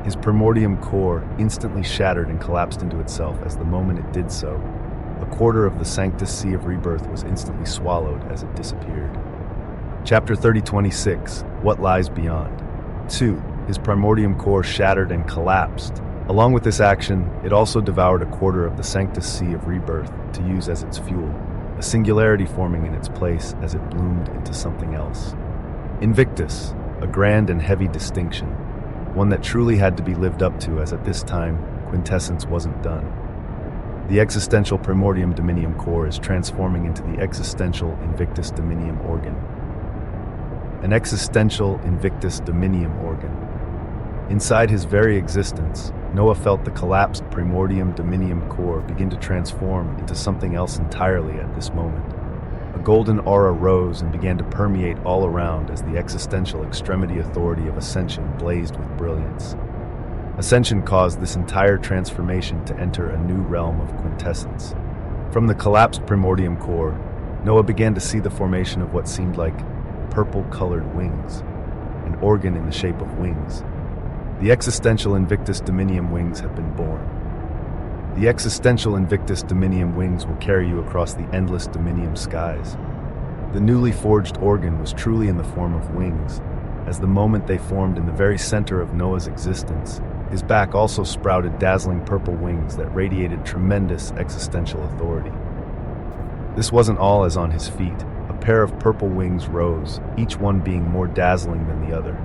S1: His primordium core instantly shattered and collapsed into itself. As the moment it did so, a quarter of the Sanctus Sea of Rebirth was instantly swallowed as it disappeared. Chapter 3026, What Lies Beyond. 2. His primordium core shattered and collapsed. Along with this action, it also devoured a quarter of the Sanctus Sea of Rebirth to use as its fuel, a singularity forming in its place as it bloomed into something else. Invictus, a grand and heavy distinction, one that truly had to be lived up to, as at this time, Quintessence wasn't done. The existential primordium dominium core is transforming into the existential Invictus dominium organ. An existential Invictus dominium organ. Inside his very existence, Noah felt the collapsed primordium dominium core begin to transform into something else entirely at this moment. A golden aura rose and began to permeate all around as the existential extremity authority of Ascension blazed with brilliance. Ascension caused this entire transformation to enter a new realm of quintessence. From the collapsed primordium core, Noah began to see the formation of what seemed like purple-colored wings, an organ in the shape of wings. The existential Invictus Dominium wings have been born. The existential Invictus Dominium wings will carry you across the endless Dominium skies. The newly forged organ was truly in the form of wings, as the moment they formed in the very center of Noah's existence, his back also sprouted dazzling purple wings that radiated tremendous existential authority. This wasn't all, as on his feet, a pair of purple wings rose, each one being more dazzling than the other.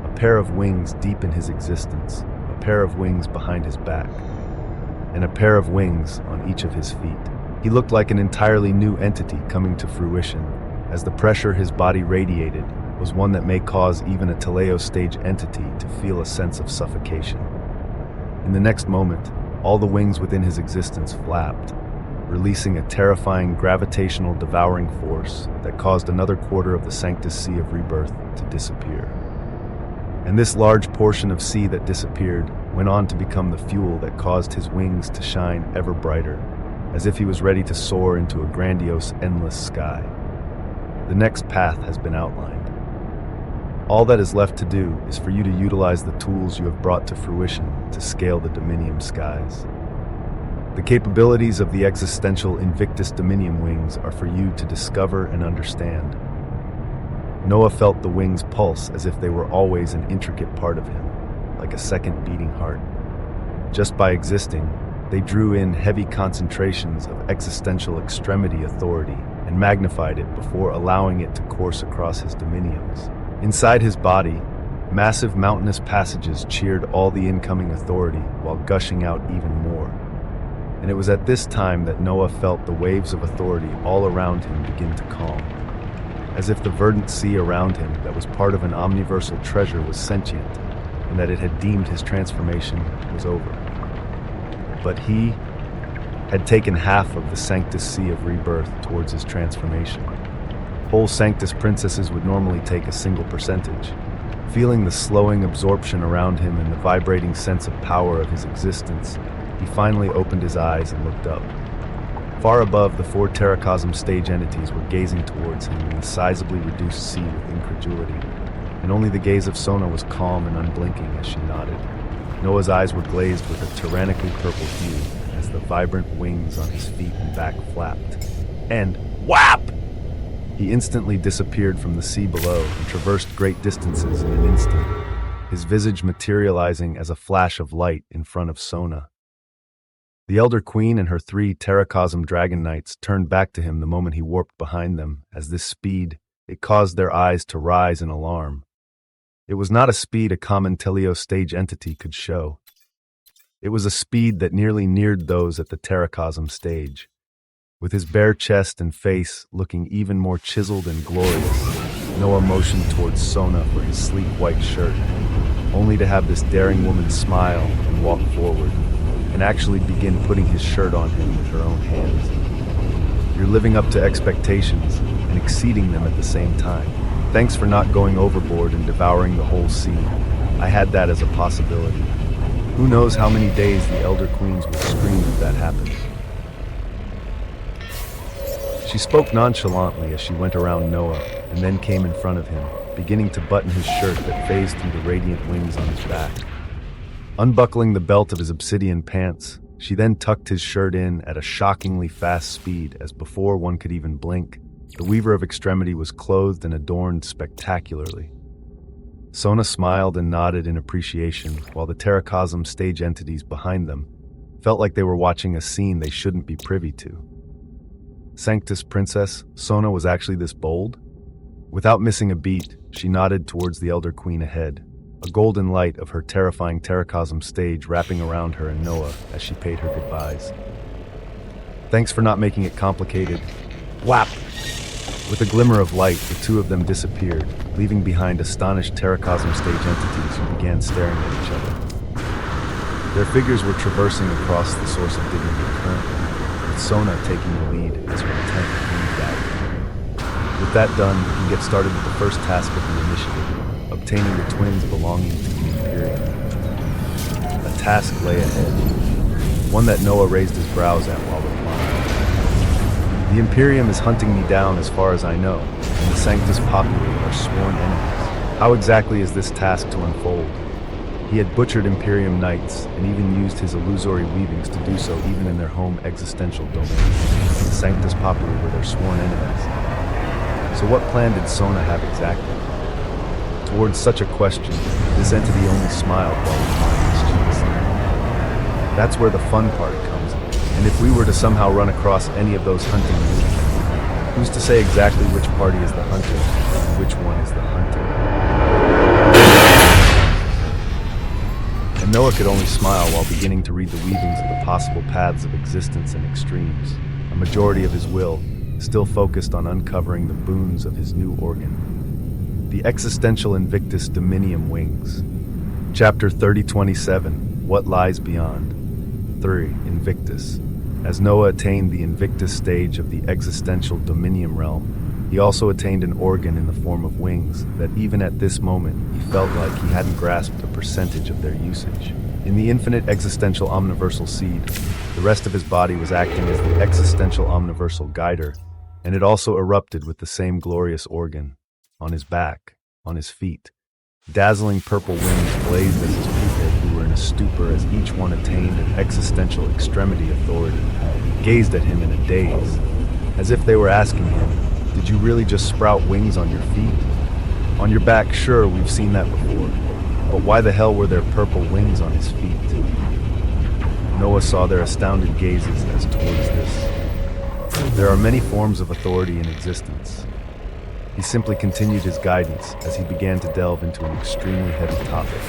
S1: A pair of wings deep in his existence, a pair of wings behind his back, and a pair of wings on each of his feet. He looked like an entirely new entity coming to fruition, as the pressure his body radiated was one that may cause even a teleo stage entity to feel a sense of suffocation. In the next moment, all the wings within his existence flapped, releasing a terrifying gravitational devouring force that caused another quarter of the Sanctus Sea of Rebirth to disappear. And this large portion of sea that disappeared went on to become the fuel that caused his wings to shine ever brighter, as if he was ready to soar into a grandiose, endless sky. The next path has been outlined. All that is left to do is for you to utilize the tools you have brought to fruition to scale the Dominium skies. The capabilities of the existential Invictus Dominium wings are for you to discover and understand. Noah felt the wings pulse as if they were always an intricate part of him, like a second beating heart. Just by existing, they drew in heavy concentrations of existential extremity authority and magnified it before allowing it to course across his dominiums. Inside his body, massive mountainous passages cheered all the incoming authority while gushing out even more. And it was at this time that Noah felt the waves of authority all around him begin to calm, as if the verdant sea around him that was part of an omniversal treasure was sentient, and that it had deemed his transformation was over. But he had taken half of the Sanctus Sea of Rebirth towards his transformation. Whole Sanctus princesses would normally take a single percentage. Feeling the slowing absorption around him and the vibrating sense of power of his existence, he finally opened his eyes and looked up. Far above, the 4 Terracosm stage entities were gazing towards him in the sizably reduced sea with incredulity, and only the gaze of Sona was calm and unblinking as she nodded. Noah's eyes were glazed with a tyrannically purple hue as the vibrant wings on his feet and back flapped. And whap! He instantly disappeared from the sea below and traversed great distances in an instant, his visage materializing as a flash of light in front of Sona. The Elder Queen and her 3 Terracosm Dragon Knights turned back to him the moment he warped behind them. As this speed, it caused their eyes to rise in alarm. It was not a speed a common Telio stage entity could show. It was a speed that nearly neared those at the Terracosm stage. With his bare chest and face looking even more chiseled and glorious, Noah motioned towards Sona for his sleek white shirt, only to have this daring woman smile and walk forward, and actually begin putting his shirt on him with her own hands. You're living up to expectations and exceeding them at the same time. Thanks for not going overboard and devouring the whole sea. I had that as a possibility. Who knows how many days the Elder Queens would scream if that happened. She spoke nonchalantly as she went around Noah and then came in front of him, beginning to button his shirt that phased through the radiant wings on his back. Unbuckling the belt of his obsidian pants, she then tucked his shirt in at a shockingly fast speed as before one could even blink. The Weaver of Extremity was clothed and adorned spectacularly. Sona smiled and nodded in appreciation, while the Terracosm stage entities behind them felt like they were watching a scene they shouldn't be privy to. Sanctus Princess, Sona was actually this bold? Without missing a beat, she nodded towards the Elder Queen ahead, a golden light of her terrifying Terracosm stage wrapping around her and Noah as she paid her goodbyes. Thanks for not making it complicated. Whap! With a glimmer of light, the 2 of them disappeared, leaving behind astonished Terracosm stage entities who began staring at each other. Their figures were traversing across the source of dignity currently, with Sona taking the lead as her intent moved out. With that done, we can get started with the first task of the initiative, obtaining the twins belonging to the Imperium. A task lay ahead, one that Noah raised his brows at while replying. The Imperium is hunting me down as far as I know, and the Sanctus Populi are sworn enemies. How exactly is this task to unfold? He had butchered Imperium Knights, and even used his illusory weavings to do so even in their home existential domain. The Sanctus Populi were their sworn enemies. So what plan did Sona have exactly? Towards such a question, this entity only smiled while replying his cheeks. That's where the fun part comes in. And if we were to somehow run across any of those hunting units, who's to say exactly which party is the hunter and which one is the hunter? And Noah could only smile while beginning to read the weavings of the possible paths of existence and extremes, a majority of his will still focused on uncovering the boons of his new organ. The Existential Invictus Dominium Wings. Chapter 3027, What Lies Beyond. 3. Invictus. As Noah attained the Invictus stage of the existential dominium realm, he also attained an organ in the form of wings that even at this moment he felt like he hadn't grasped a percentage of their usage. In the infinite existential omniversal seed, the rest of his body was acting as the existential omniversal guider, and it also erupted with the same glorious organ, on his back, on his feet. Dazzling purple wings blazed as his people, who were in a stupor as each one attained an existential extremity authority, gazed at him in a daze, as if they were asking him, "Did you really just sprout wings on your feet? On your back, sure, we've seen that before, but why the hell were there purple wings on his feet?" Noah saw their astounded gazes as towards this. There are many forms of authority in existence. He simply continued his guidance as he began to delve into an extremely heavy topic.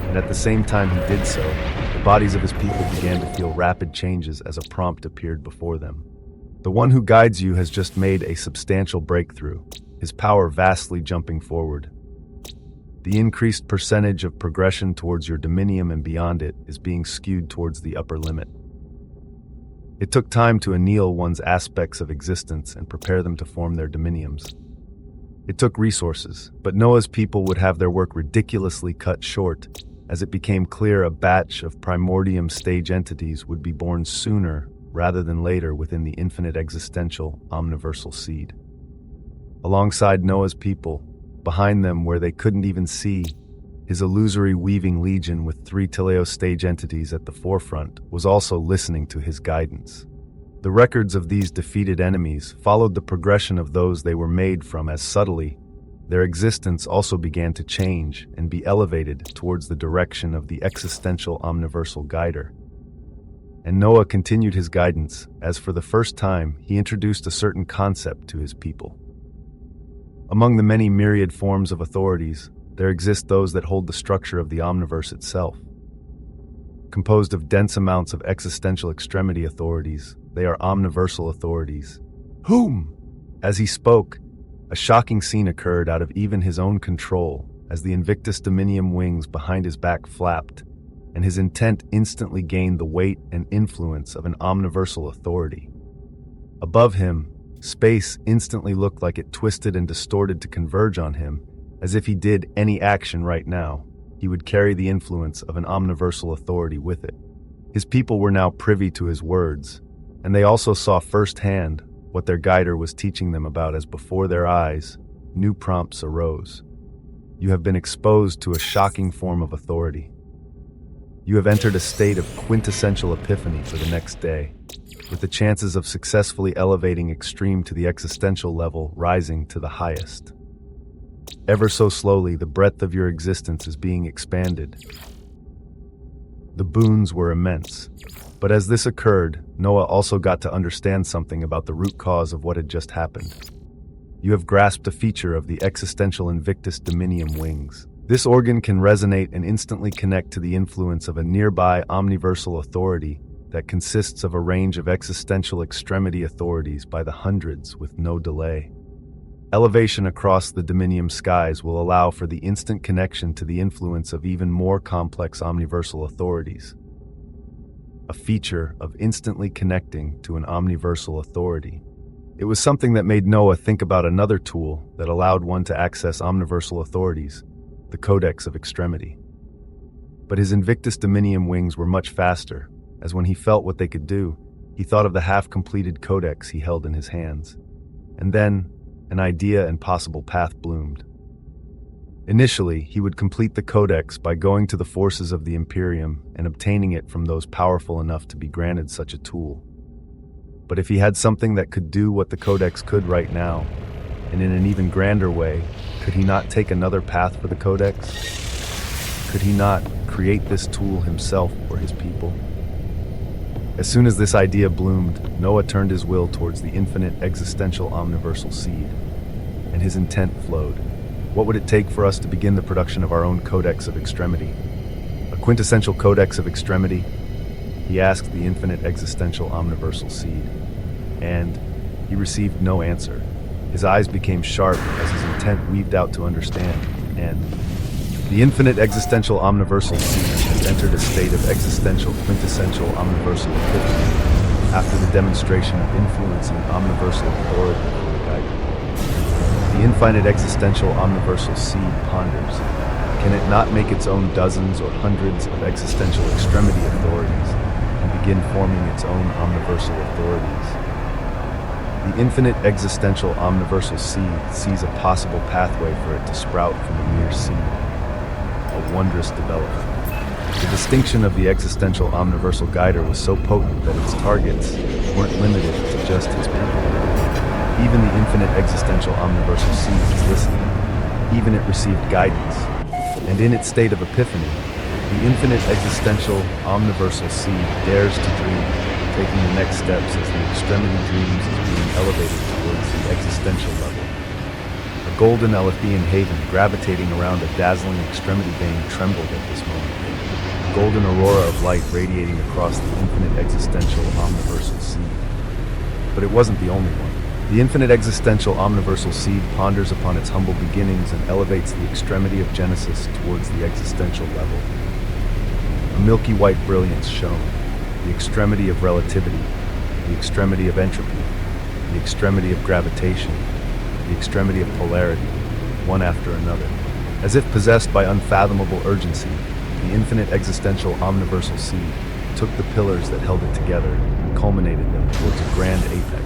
S1: And at the same time he did so, the bodies of his people began to feel rapid changes as a prompt appeared before them. The one who guides you has just made a substantial breakthrough, his power vastly jumping forward. The increased percentage of progression towards your dominium and beyond it is being skewed towards the upper limit. It took time to anneal one's aspects of existence and prepare them to form their dominiums. It took resources, but Noah's people would have their work ridiculously cut short, as it became clear a batch of primordium stage entities would be born sooner rather than later within the infinite existential omniversal seed. Alongside Noah's people, behind them where they couldn't even see, his illusory weaving legion with 3 teleos stage entities at the forefront was also listening to his guidance. The records of these defeated enemies followed the progression of those they were made from as subtly. Their existence also began to change and be elevated towards the direction of the existential omniversal guider. And Noah continued his guidance as for the first time he introduced a certain concept to his people. Among the many myriad forms of authorities, there exist those that hold the structure of the omniverse itself. Composed of dense amounts of existential extremity authorities, they are omniversal authorities. Whom? As he spoke, a shocking scene occurred out of even his own control as the Invictus Dominium wings behind his back flapped, and his intent instantly gained the weight and influence of an omniversal authority. Above him, space instantly looked like it twisted and distorted to converge on him, as if he did any action right now, he would carry the influence of an omniversal authority with it. His people were now privy to his words, and they also saw firsthand what their guider was teaching them about as before their eyes, new prompts arose. You have been exposed to a shocking form of authority. You have entered a state of quintessential epiphany for the next day, with the chances of successfully elevating extreme to the existential level rising to the highest. Ever so slowly, the breadth of your existence is being expanded. The boons were immense. But as this occurred, Noah also got to understand something about the root cause of what had just happened. You have grasped a feature of the existential Invictus Dominium wings. This organ can resonate and instantly connect to the influence of a nearby omniversal authority that consists of a range of existential extremity authorities by the hundreds with no delay. Elevation across the Dominium skies will allow for the instant connection to the influence of even more complex omniversal authorities. A feature of instantly connecting to an omniversal authority. It was something that made Noah think about another tool that allowed one to access omniversal authorities, the Codex of Extremity. But his Invictus Dominium wings were much faster, as when he felt what they could do, he thought of the half-completed codex he held in his hands. And then, an idea and possible path bloomed. Initially, he would complete the codex by going to the forces of the Imperium and obtaining it from those powerful enough to be granted such a tool. But if he had something that could do what the codex could right now, and in an even grander way, could he not take another path for the codex? Could he not create this tool himself for his people? As soon as this idea bloomed, Noah turned his will towards the infinite existential omniversal seed, and his intent flowed. What would it take for us to begin the production of our own Codex of Extremity? A quintessential Codex of Extremity? He asked the infinite existential omniversal seed, and he received no answer. His eyes became sharp as his intent weaved out to understand, and the infinite existential omniversal seed has entered a state of existential quintessential omniversal epiphany. after the demonstration of influence and omniversal authority for the guide. The infinite existential omniversal seed ponders. Can it not make its own dozens or hundreds of existential extremity authorities and begin forming its own omniversal authorities? The infinite existential omniversal seed sees a possible pathway for it to sprout from a mere seed. A wondrous development. The distinction of the existential omniversal guider was so potent that its targets weren't limited to just his people. Even the infinite existential omniversal seed was listening. Even it received guidance. And in its state of epiphany, the infinite existential omniversal seed dares to dream, taking the next steps as the extremity dreams is being elevated towards the existential level. A golden Alethean haven gravitating around a dazzling extremity vein trembled at this moment. A golden aurora of light radiating across the infinite existential omniversal seed. But it wasn't the only one. The infinite existential omniversal seed ponders upon its humble beginnings and elevates the extremity of Genesis towards the existential level. A milky white brilliance shone, the extremity of relativity, the extremity of entropy, the extremity of gravitation, the extremity of polarity, one after another. As if possessed by unfathomable urgency, the infinite existential omniversal seed took the pillars that held it together and culminated them towards a grand apex.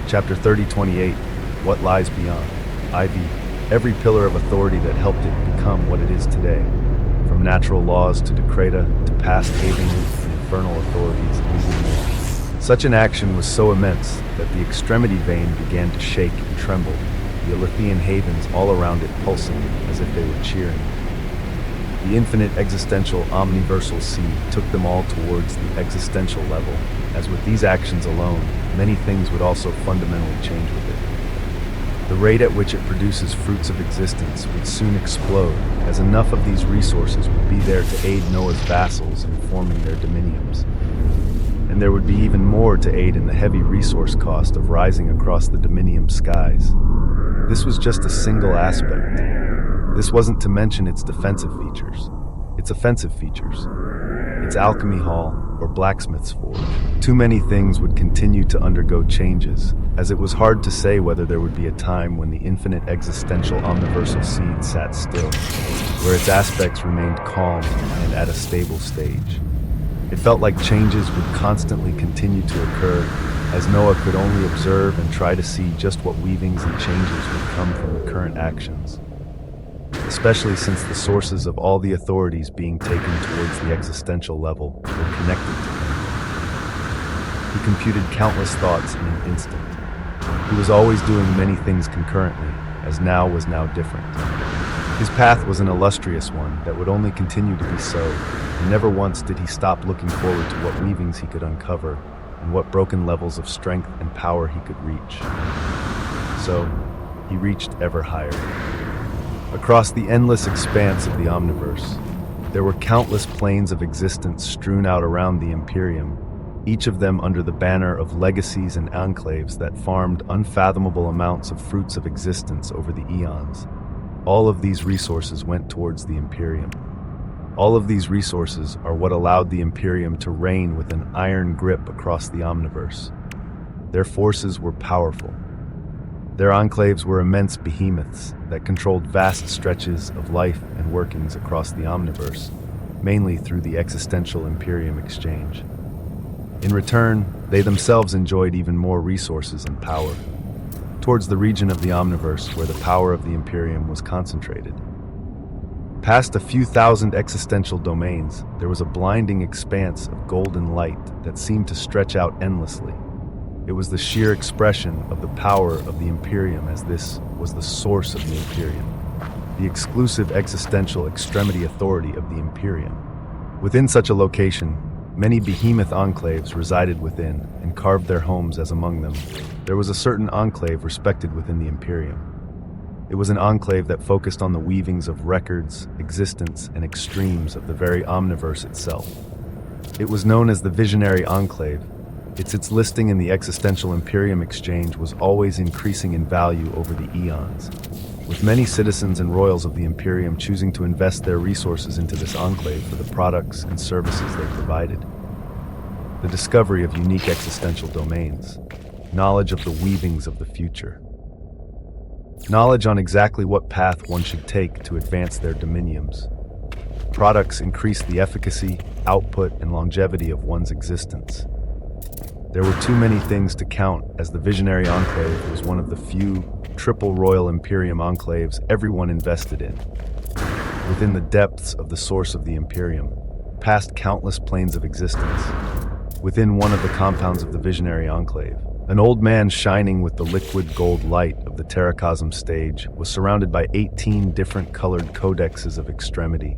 S1: Chapter 30:28, What Lies Beyond. IV. Every pillar of authority that helped it become what it is today, from natural laws to decreta to past having and infernal authorities and even more. Such an action was so immense that the extremity vein began to shake and tremble, the Alethean havens all around it pulsing as if they were cheering. The infinite existential omniversal seed took them all towards the existential level, as with these actions alone, many things would also fundamentally change with it. The rate at which it produces fruits of existence would soon explode, as enough of these resources would be there to aid Noah's vassals in forming their dominiums. And there would be even more to aid in the heavy resource cost of rising across the dominium skies. This was just a single aspect. This wasn't to mention its defensive features, its offensive features, its alchemy hall or blacksmith's forge. Too many things would continue to undergo changes, as it was hard to say whether there would be a time when the infinite existential omniversal seed sat still, where its aspects remained calm and at a stable stage. It felt like changes would constantly continue to occur, as Noah could only observe and try to see just what weavings and changes would come from the current actions. Especially since the sources of all the authorities being taken towards the existential level were connected to him. He computed countless thoughts in an instant. He was always doing many things concurrently, as now was now different. His path was an illustrious one that would only continue to be so, and never once did he stop looking forward to what weavings he could uncover and what broken levels of strength and power he could reach. So, he reached ever higher. Across the endless expanse of the omniverse, there were countless planes of existence strewn out around the Imperium, each of them under the banner of legacies and enclaves that farmed unfathomable amounts of fruits of existence over the eons. All of these resources went towards the Imperium. All of these resources are what allowed the Imperium to reign with an iron grip across the omniverse. Their forces were powerful. Their enclaves were immense behemoths that controlled vast stretches of life and workings across the omniverse, mainly through the existential Imperium exchange. In return, they themselves enjoyed even more resources and power, towards the region of the omniverse where the power of the Imperium was concentrated. Past a few thousand existential domains, there was a blinding expanse of golden light that seemed to stretch out endlessly. It was the sheer expression of the power of the Imperium, as this was the source of the Imperium, the exclusive existential extremity authority of the Imperium. Within such a location, many behemoth enclaves resided within and carved their homes as among them. There was a certain enclave respected within the Imperium. It was an enclave that focused on the weavings of records, existence, and extremes of the very omniverse itself. It was known as the Visionary Enclave. Its listing in the existential Imperium exchange was always increasing in value over the eons, with many citizens and royals of the Imperium choosing to invest their resources into this enclave for the products and services they provided. the discovery of unique existential domains, knowledge of the weavings of the future, knowledge on exactly what path one should take to advance their dominiums. Products increase the efficacy, output, and longevity of one's existence. There were too many things to count, as the Visionary Enclave was one of the few triple Royal Imperium enclaves everyone invested in. Within the depths of the source of the Imperium, past countless planes of existence, within one of the compounds of the Visionary Enclave, an old man shining with the liquid gold light of the Terracosm stage was surrounded by 18 different colored codexes of extremity,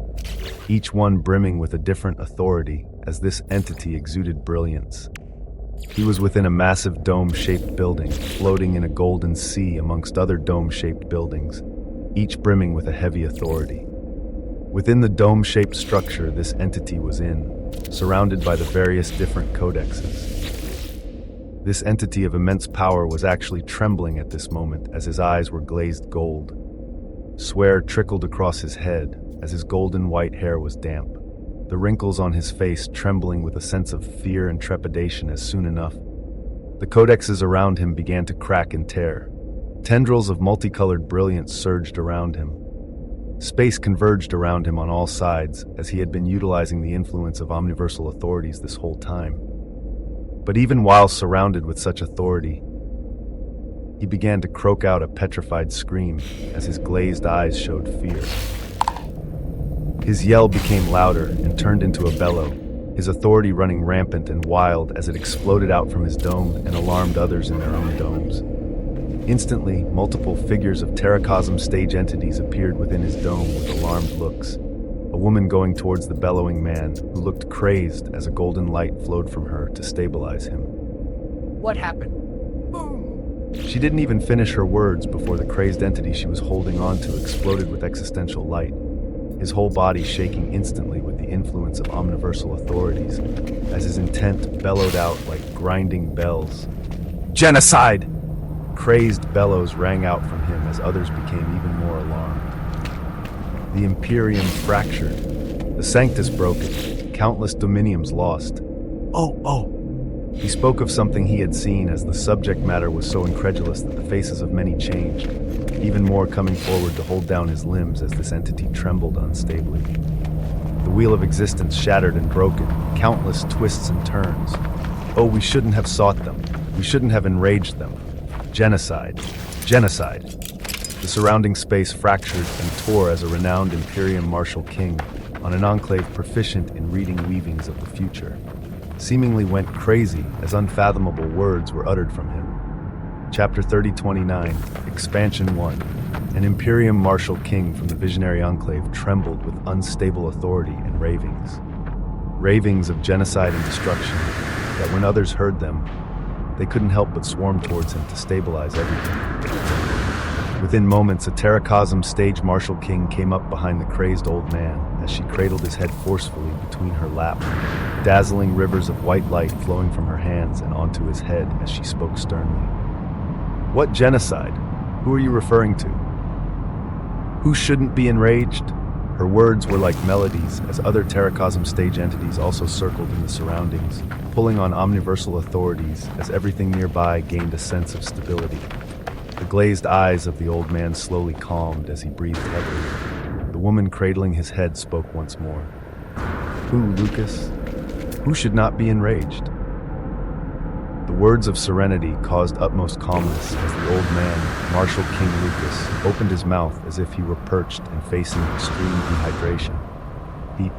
S1: each one brimming with a different authority as this entity exuded brilliance. He was within a massive dome-shaped building, floating in a golden sea amongst other dome-shaped buildings, each brimming with a heavy authority. Within the dome-shaped structure this entity was in, surrounded by the various different codexes. This entity of immense power was actually trembling at this moment as his eyes were glazed gold. Sweat trickled across his head as his golden white hair was damp, the wrinkles on his face trembling with a sense of fear and trepidation as soon enough. The codexes around him began to crack and tear. Tendrils of multicolored brilliance surged around him. Space converged around him on all sides as he had been utilizing the influence of omniversal authorities this whole time. But even while surrounded with such authority, he began to croak out a petrified scream as his glazed eyes showed fear. His yell became louder and turned into a bellow, his authority running rampant and wild as it exploded out from his dome and alarmed others in their own domes. Instantly, multiple figures of Terracosm stage entities appeared within his dome with alarmed looks. A woman going towards the bellowing man, who looked crazed as a golden light flowed from her to stabilize him.
S2: What happened? Boom!
S1: She didn't even finish her words before the crazed entity she was holding on to exploded with existential light, his whole body shaking instantly with the influence of omniversal authorities, as his intent bellowed out like grinding bells. Genocide! Crazed bellows rang out from him as others became even more alarmed. The Imperium fractured, the Sanctus broken, countless dominiums lost. Oh! He spoke of something he had seen as the subject matter was so incredulous that the faces of many changed, even more coming forward to hold down his limbs as this entity trembled unstably. The wheel of existence shattered and broken, countless twists and turns. Oh, we shouldn't have sought them. We shouldn't have enraged them. Genocide. The surrounding space fractured and tore as a renowned Imperium Martial King, on an enclave proficient in reading weavings of the future, seemingly went crazy as unfathomable words were uttered from him. Chapter 3029, Expansion 1. An Imperium Martial King from the Visionary Enclave trembled with unstable authority and ravings. Ravings of genocide and destruction, that when others heard them, they couldn't help but swarm towards him to stabilize everything. Within moments, a Terracosm stage Martial King came up behind the crazed old man as she cradled his head forcefully between her lap, dazzling rivers of white light flowing from her hands and onto his head as she spoke sternly. What genocide? Who are you referring to? Who shouldn't be enraged? Her words were like melodies as other Terracosm stage entities also circled in the surroundings, pulling on omniversal authorities as everything nearby gained a sense of stability. The glazed eyes of the old man slowly calmed as he breathed heavily. The woman cradling his head spoke once more. Who, Lucas? Who should not be enraged? The words of serenity caused utmost calmness as the old man, Martial King Lucas, opened his mouth as if he were perched and facing extreme dehydration.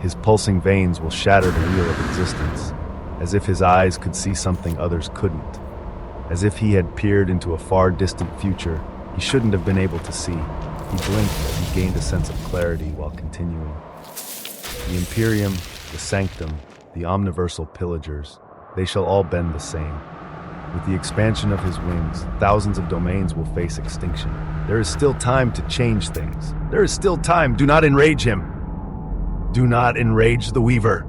S1: His pulsing veins will shatter the wheel of existence, as if his eyes could see something others couldn't. As if he had peered into a far distant future he shouldn't have been able to see. He blinked as he gained a sense of clarity while continuing. The Imperium, the Sanctum, the Omniversal Pillagers, they shall all bend the same. With the expansion of his wings, thousands of domains will face extinction. There is still time to change things. There is still time. Do not enrage him. Do not enrage the Weaver.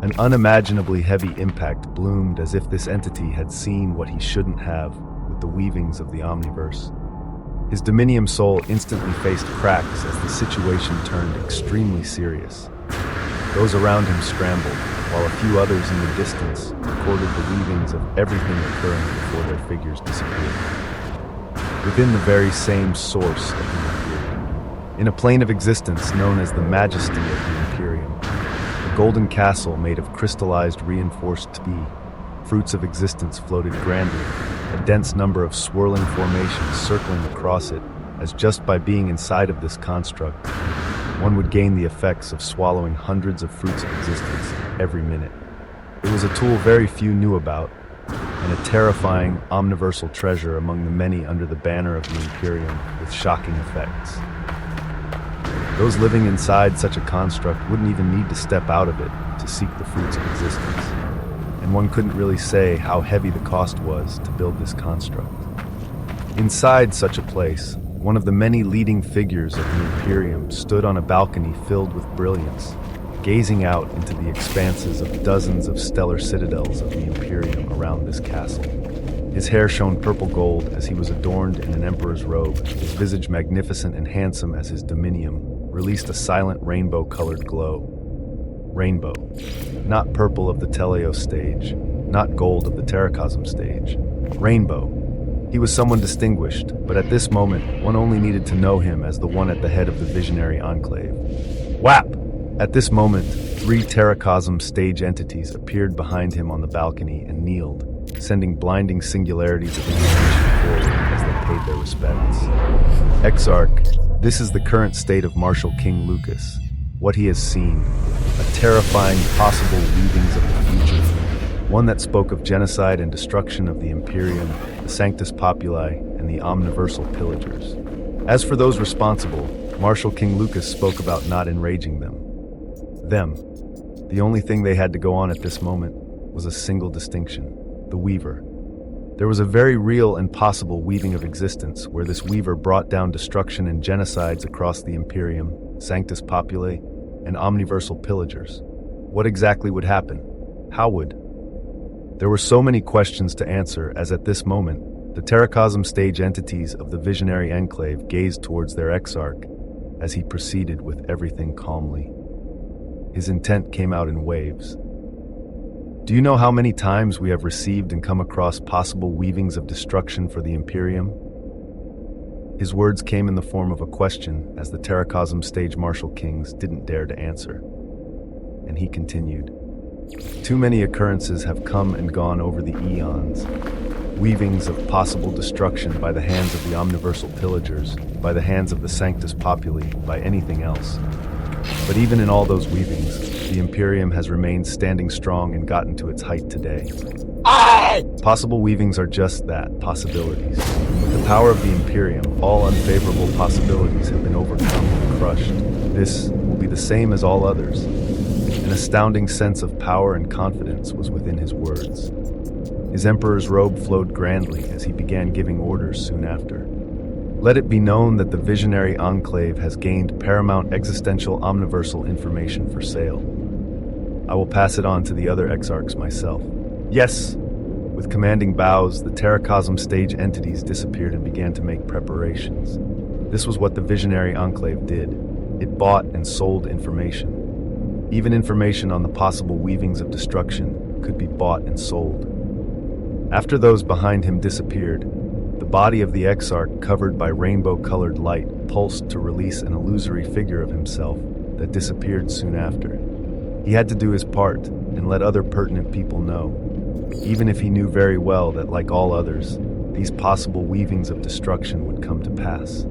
S1: An unimaginably heavy impact bloomed as if this entity had seen what he shouldn't have with the weavings of the Omniverse. His Dominium soul instantly faced cracks as the situation turned extremely serious. Those around him scrambled, while a few others in the distance recorded the weavings of everything occurring before their figures disappeared. Within the very same source of the Imperium, in a plane of existence known as the Majesty of the Imperium, a golden castle made of crystallized reinforced tea, fruits of existence floated grandly, a dense number of swirling formations circling across it, as just by being inside of this construct, one would gain the effects of swallowing hundreds of fruits of existence every minute. It was a tool very few knew about, and a terrifying, omniversal treasure among the many under the banner of the Imperium with shocking effects. Those living inside such a construct wouldn't even need to step out of it to seek the fruits of existence, and one couldn't really say how heavy the cost was to build this construct. Inside such a place, one of the many leading figures of the Imperium stood on a balcony filled with brilliance, gazing out into the expanses of dozens of stellar citadels of the Imperium around this castle. His hair shone purple gold as he was adorned in an emperor's robe, his visage magnificent and handsome as his dominium released a silent rainbow-colored glow. Rainbow, not purple of the Teleos stage, not gold of the Terracosm stage. Rainbow. He was someone distinguished, but at this moment, one only needed to know him as the one at the head of the visionary enclave. Whap! At this moment, 3 Terracosm stage entities appeared behind him on the balcony and kneeled, sending blinding singularities of illumination forward as they paid their respects. Exarch, this is the current state of Marshal King Lucas. What he has seen, a terrifying possible weavings of the future, one that spoke of genocide and destruction of the Imperium, the Sanctus Populi, and the omniversal pillagers. As for those responsible, Marshal King Lucas spoke about not enraging them. The only thing they had to go on at this moment was a single distinction: the Weaver. There was a very real and possible weaving of existence where this Weaver brought down destruction and genocides across the Imperium, Sanctus Populi, and omniversal pillagers. What exactly would happen? How would? There were so many questions to answer as at this moment, the Terracosm stage entities of the Visionary Enclave gazed towards their Exarch as he proceeded with everything calmly. His intent came out in waves. Do you know how many times we have received and come across possible weavings of destruction for the Imperium? His words came in the form of a question as the Terracosm stage Marshal Kings didn't dare to answer. And he continued. Too many occurrences have come and gone over the eons. Weavings of possible destruction by the hands of the omniversal pillagers, by the hands of the Sanctus Populi, by anything else. But even in all those weavings, the Imperium has remained standing strong and gotten to its height today. Possible weavings are just that, possibilities. With the power of the Imperium, all unfavorable possibilities have been overcome and crushed. This will be the same as all others. An astounding sense of power and confidence was within his words. His emperor's robe flowed grandly as he began giving orders soon after. Let it be known that the Visionary Enclave has gained paramount existential omniversal information for sale. I will pass it on to the other exarchs myself. Yes! With commanding bows, the Terracosm stage entities disappeared and began to make preparations. This was what the Visionary Enclave did. It bought and sold information. Even information on the possible weavings of destruction could be bought and sold. After those behind him disappeared, the body of the Exarch, covered by rainbow-colored light, pulsed to release an illusory figure of himself that disappeared soon after. He had to do his part and let other pertinent people know, even if he knew very well that, like all others, these possible weavings of destruction would come to pass.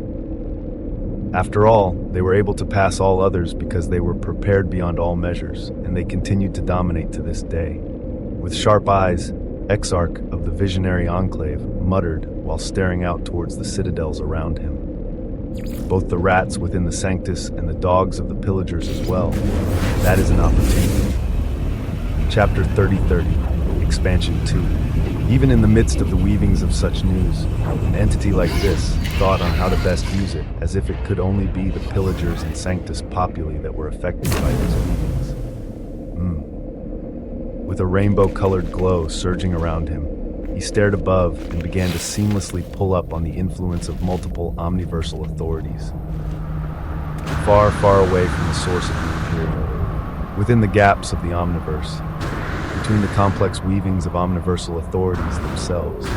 S1: After all, they were able to pass all others because they were prepared beyond all measures, and they continued to dominate to this day. With sharp eyes, Exarch of the Visionary Enclave muttered while staring out towards the citadels around him. Both the rats within the Sanctus and the dogs of the pillagers as well. That is an opportunity. Chapter 3030, Expansion 2. Even in the midst of the weavings of such news, an entity like this thought on how to best use it, as if it could only be the pillagers and Sanctus Populi that were affected by these weavings. With a rainbow-colored glow surging around him, he stared above and began to seamlessly pull up on the influence of multiple omniversal authorities. Far, far away from the source of the Imperium, Within the gaps of the Omniverse, between the complex weavings of omniversal authorities themselves,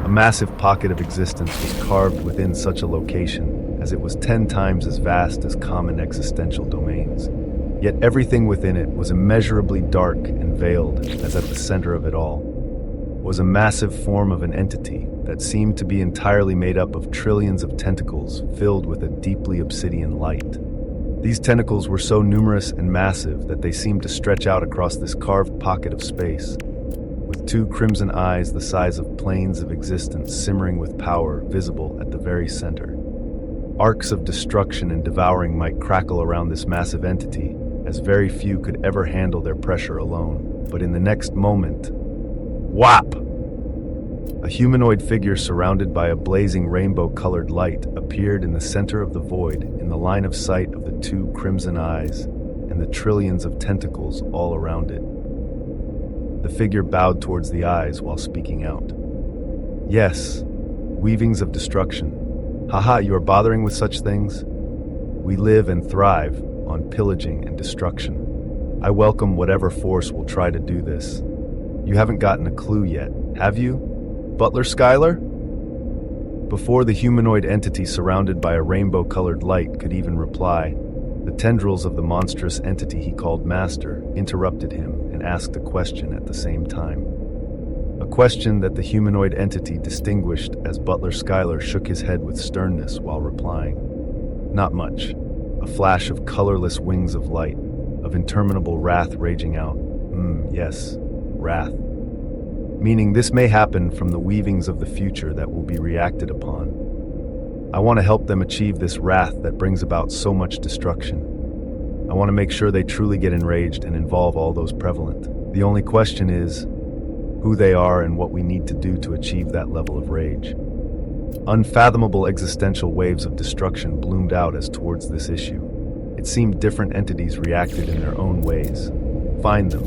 S1: a massive pocket of existence was carved within such a location, as it was 10 times as vast as common existential domains. Yet everything within it was immeasurably dark and veiled, as at the center of it all was a massive form of an entity that seemed to be entirely made up of trillions of tentacles filled with a deeply obsidian light. These tentacles were so numerous and massive that they seemed to stretch out across this carved pocket of space, with two crimson eyes the size of planes of existence simmering with power visible at the very center. Arcs of destruction and devouring might crackle around this massive entity, as very few could ever handle their pressure alone. But in the next moment, whap! A humanoid figure surrounded by a blazing rainbow-colored light appeared in the center of the void, in the line of sight of the two crimson eyes and the trillions of tentacles all around it. The figure bowed towards the eyes while speaking out. Yes, weavings of destruction. Haha, you are bothering with such things? We live and thrive on pillaging and destruction. I welcome whatever force will try to do this. You haven't gotten a clue yet, have you, Butler Schuyler? Before the humanoid entity surrounded by a rainbow-colored light could even reply, the tendrils of the monstrous entity he called Master interrupted him and asked a question at the same time. A question that the humanoid entity distinguished as Butler Schuyler shook his head with sternness while replying. Not much. A flash of colorless wings of light, of interminable wrath raging out. Yes, wrath. Meaning this may happen from the weavings of the future that will be reacted upon. I want to help them achieve this wrath that brings about so much destruction. I want to make sure they truly get enraged and involve all those prevalent. The only question is who they are and what we need to do to achieve that level of rage. Unfathomable existential waves of destruction bloomed out as towards this issue. It seemed different entities reacted in their own ways. Find them.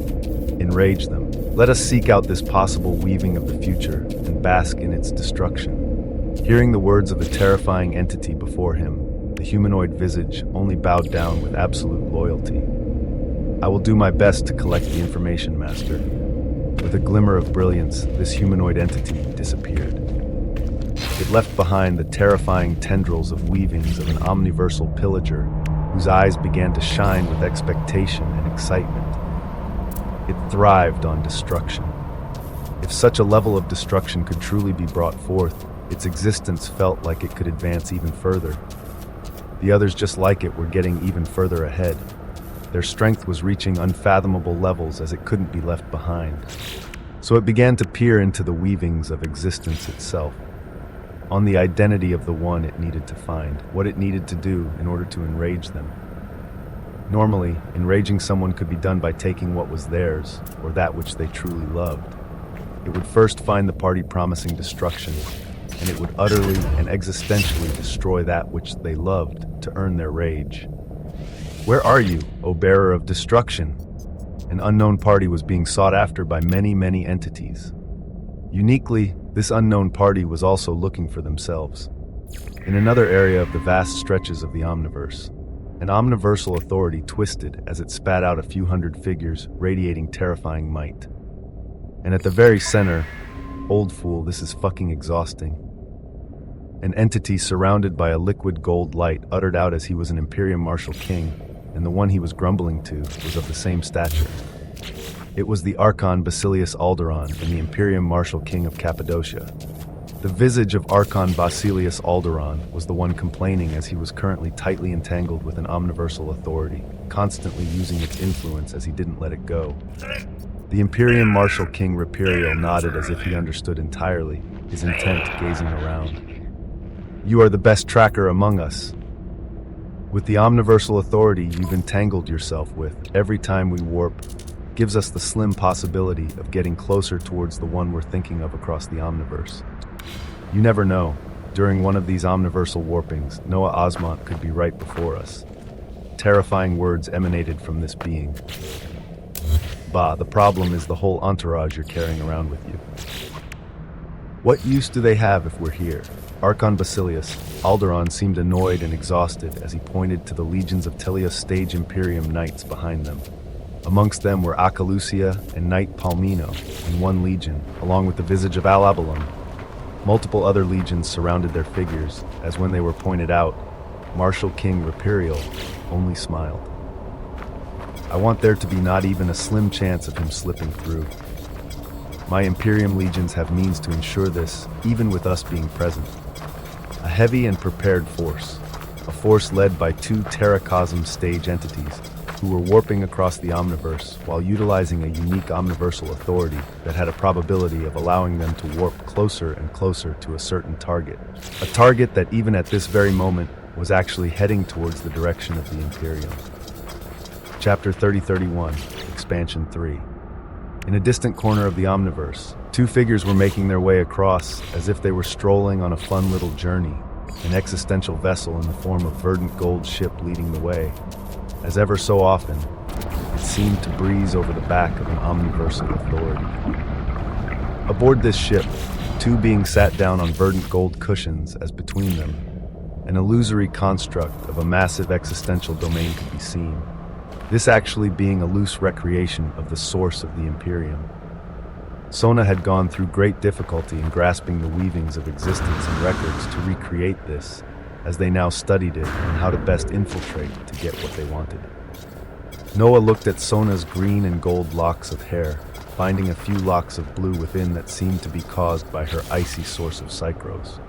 S1: Enrage them. Let us seek out this possible weaving of the future and bask in its destruction. Hearing the words of the terrifying entity before him, the humanoid visage only bowed down with absolute loyalty. I will do my best to collect the information, Master. With a glimmer of brilliance, this humanoid entity disappeared. It left behind the terrifying tendrils of weavings of an omniversal pillager whose eyes began to shine with expectation and excitement. It thrived on destruction. If such a level of destruction could truly be brought forth, its existence felt like it could advance even further. The others just like it were getting even further ahead. Their strength was reaching unfathomable levels as it couldn't be left behind. So it began to peer into the weavings of existence itself, on the identity of the one it needed to find, what it needed to do in order to enrage them. Normally, enraging someone could be done by taking what was theirs, or that which they truly loved. It would first find the party promising destruction, and it would utterly and existentially destroy that which they loved to earn their rage. Where are you, O bearer of destruction? An unknown party was being sought after by many, many entities. Uniquely, this unknown party was also looking for themselves. In another area of the vast stretches of the Omniverse, an omniversal authority twisted as it spat out a few hundred figures radiating terrifying might. And at the very center, old fool, this is fucking exhausting. An entity surrounded by a liquid gold light uttered out as he was an Imperium Martial King, and the one he was grumbling to was of the same stature. It was the Archon Basilius Alderon and the Imperium Martial King of Cappadocia. The visage of Archon Basilius Alderon was the one complaining as he was currently tightly entangled with an omniversal authority, constantly using its influence as he didn't let it go. The Imperium Martial King Rapirio nodded as if he understood entirely, his intent gazing around. You are the best tracker among us. With the omniversal authority you've entangled yourself with, every time we warp, gives us the slim possibility of getting closer towards the one we're thinking of across the Omniverse. You never know. During one of these omniversal warpings, Noah Osmont could be right before us. Terrifying words emanated from this being. Bah, the problem is the whole entourage you're carrying around with you. What use do they have if we're here? Archon Basilius Alderon seemed annoyed and exhausted as he pointed to the legions of Telios Stage Imperium Knights behind them. Amongst them were Acalusia and Knight Palmino in one legion, along with the visage of Alabalum. Multiple other legions surrounded their figures, as when they were pointed out, Martial King Rapirial only smiled. I want there to be not even a slim chance of him slipping through. My Imperium legions have means to ensure this, even with us being present. A heavy and prepared force, a force led by two Terracosm stage entities who were warping across the Omniverse while utilizing a unique omniversal authority that had a probability of allowing them to warp closer and closer to a certain target. A target that even at this very moment was actually heading towards the direction of the Imperium. Chapter 3031, Expansion 3. In a distant corner of the Omniverse, two figures were making their way across as if they were strolling on a fun little journey, an existential vessel in the form of verdant gold ship leading the way. As ever so often, it seemed to breeze over the back of an omniversal authority. Aboard this ship, two beings sat down on verdant gold cushions as between them, an illusory construct of a massive existential domain could be seen, this actually being a loose recreation of the source of the Imperium. Sona had gone through great difficulty in grasping the weavings of existence and records to recreate this, as they now studied it and how to best infiltrate to get what they wanted. Noah looked at Sona's green and gold locks of hair, finding a few locks of blue within that seemed to be caused by her icy source of psychros.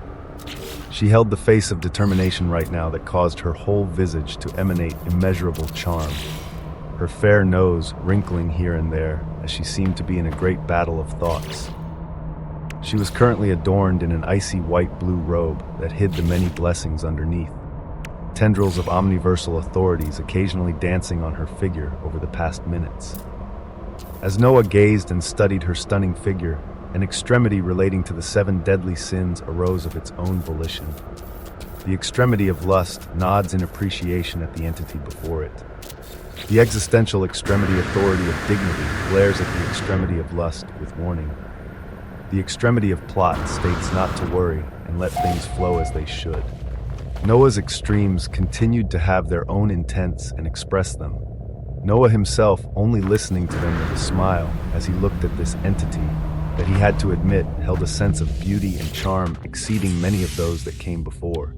S1: She held the face of determination right now that caused her whole visage to emanate immeasurable charm, her fair nose wrinkling here and there as she seemed to be in a great battle of thoughts. She was currently adorned in an icy white-blue robe that hid the many blessings underneath, tendrils of omniversal authorities occasionally dancing on her figure over the past minutes. As Noah gazed and studied her stunning figure, an extremity relating to the 7 deadly sins arose of its own volition. The extremity of lust nods in appreciation at the entity before it. The existential extremity authority of dignity glares at the extremity of lust with warning. The extremity of plot states not to worry and let things flow as they should. Noah's extremes continued to have their own intents and express them. Noah himself only listening to them with a smile as he looked at this entity that he had to admit held a sense of beauty and charm exceeding many of those that came before.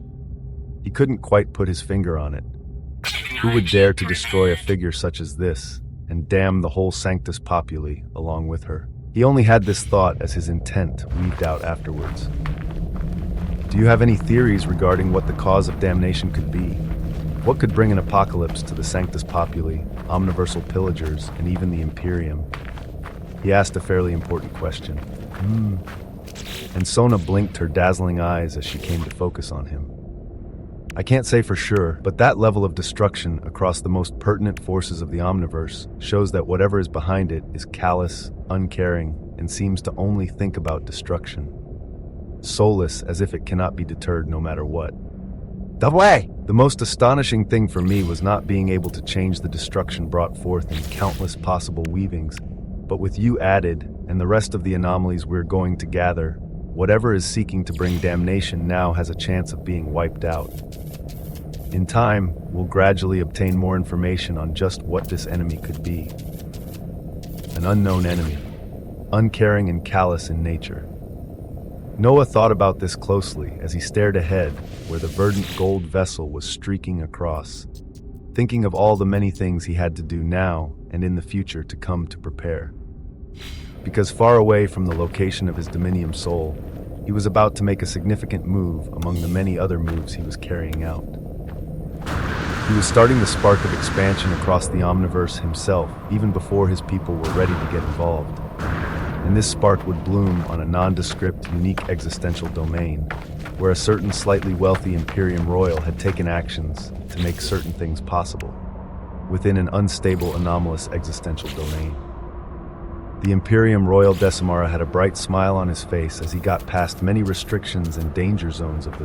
S1: He couldn't quite put his finger on it. Who would dare to destroy a figure such as this and damn the whole Sanctus Populi along with her? He only had this thought as his intent weaved out afterwards. Do you have any theories regarding what the cause of damnation could be? What could bring an apocalypse to the Sanctus Populi, omniversal pillagers, and even the Imperium? He asked a fairly important question. And Sona blinked her dazzling eyes as she came to focus on him. I can't say for sure, but that level of destruction across the most pertinent forces of the Omniverse shows that whatever is behind it is callous, uncaring, and seems to only think about destruction. Soulless, as if it cannot be deterred no matter what. The way! The most astonishing thing for me was not being able to change the destruction brought forth in countless possible weavings, but with you added, and the rest of the anomalies we're going to gather, whatever is seeking to bring damnation now has a chance of being wiped out. In time, we'll gradually obtain more information on just what this enemy could be. An unknown enemy, uncaring and callous in nature. Noah thought about this closely as he stared ahead where the verdant gold vessel was streaking across, thinking of all the many things he had to do now and in the future to come to prepare. Because far away from the location of his Dominium soul, he was about to make a significant move among the many other moves he was carrying out. He was starting the spark of expansion across the Omniverse himself, even before his people were ready to get involved. And this spark would bloom on a nondescript, unique existential domain, where a certain slightly wealthy Imperium Royal had taken actions to make certain things possible, within an unstable, anomalous existential domain. The Imperium Royal Decimara had a bright smile on his face as he got past many restrictions and danger zones of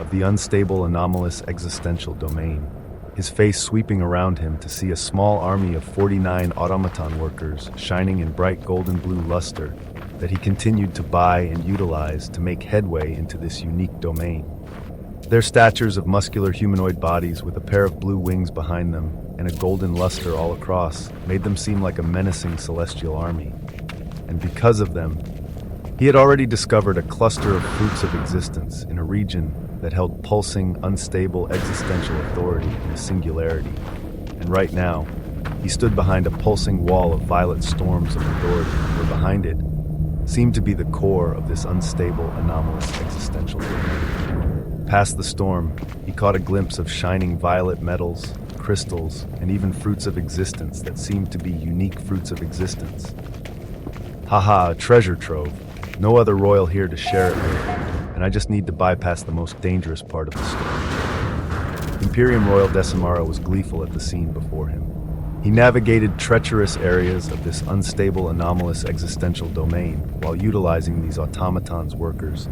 S1: the unstable, anomalous existential domain, his face sweeping around him to see a small army of 49 automaton workers shining in bright golden blue luster that he continued to buy and utilize to make headway into this unique domain. Their statures of muscular humanoid bodies with a pair of blue wings behind them and a golden luster all across made them seem like a menacing celestial army. And because of them, he had already discovered a cluster of fruits of existence in a region that held pulsing, unstable existential authority in a singularity. And right now, he stood behind a pulsing wall of violet storms of authority, where behind it seemed to be the core of this unstable, anomalous existential domain. Past the storm, he caught a glimpse of shining violet metals, crystals, and even fruits of existence that seemed to be unique fruits of existence. Haha, a treasure trove. No other royal here to share it with, and I just need to bypass the most dangerous part of the storm. Imperium Royal Decimara was gleeful at the scene before him. He navigated treacherous areas of this unstable, anomalous existential domain while utilizing these automatons workers,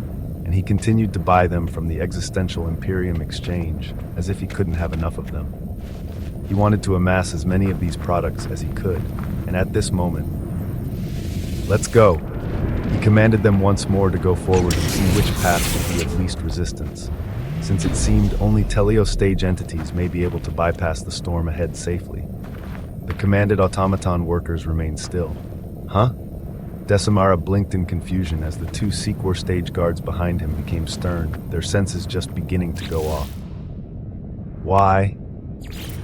S1: and he continued to buy them from the existential Imperium exchange as if he couldn't have enough of them. He wanted to amass as many of these products as he could, and at this moment, let's go. He commanded them once more to go forward and see which path would be of least resistance, since it seemed only teleo-stage entities may be able to bypass the storm ahead safely. The commanded automaton workers remained still. Huh? Decimara blinked in confusion as the two Sequor stage guards behind him became stern, their senses just beginning to go off. Why?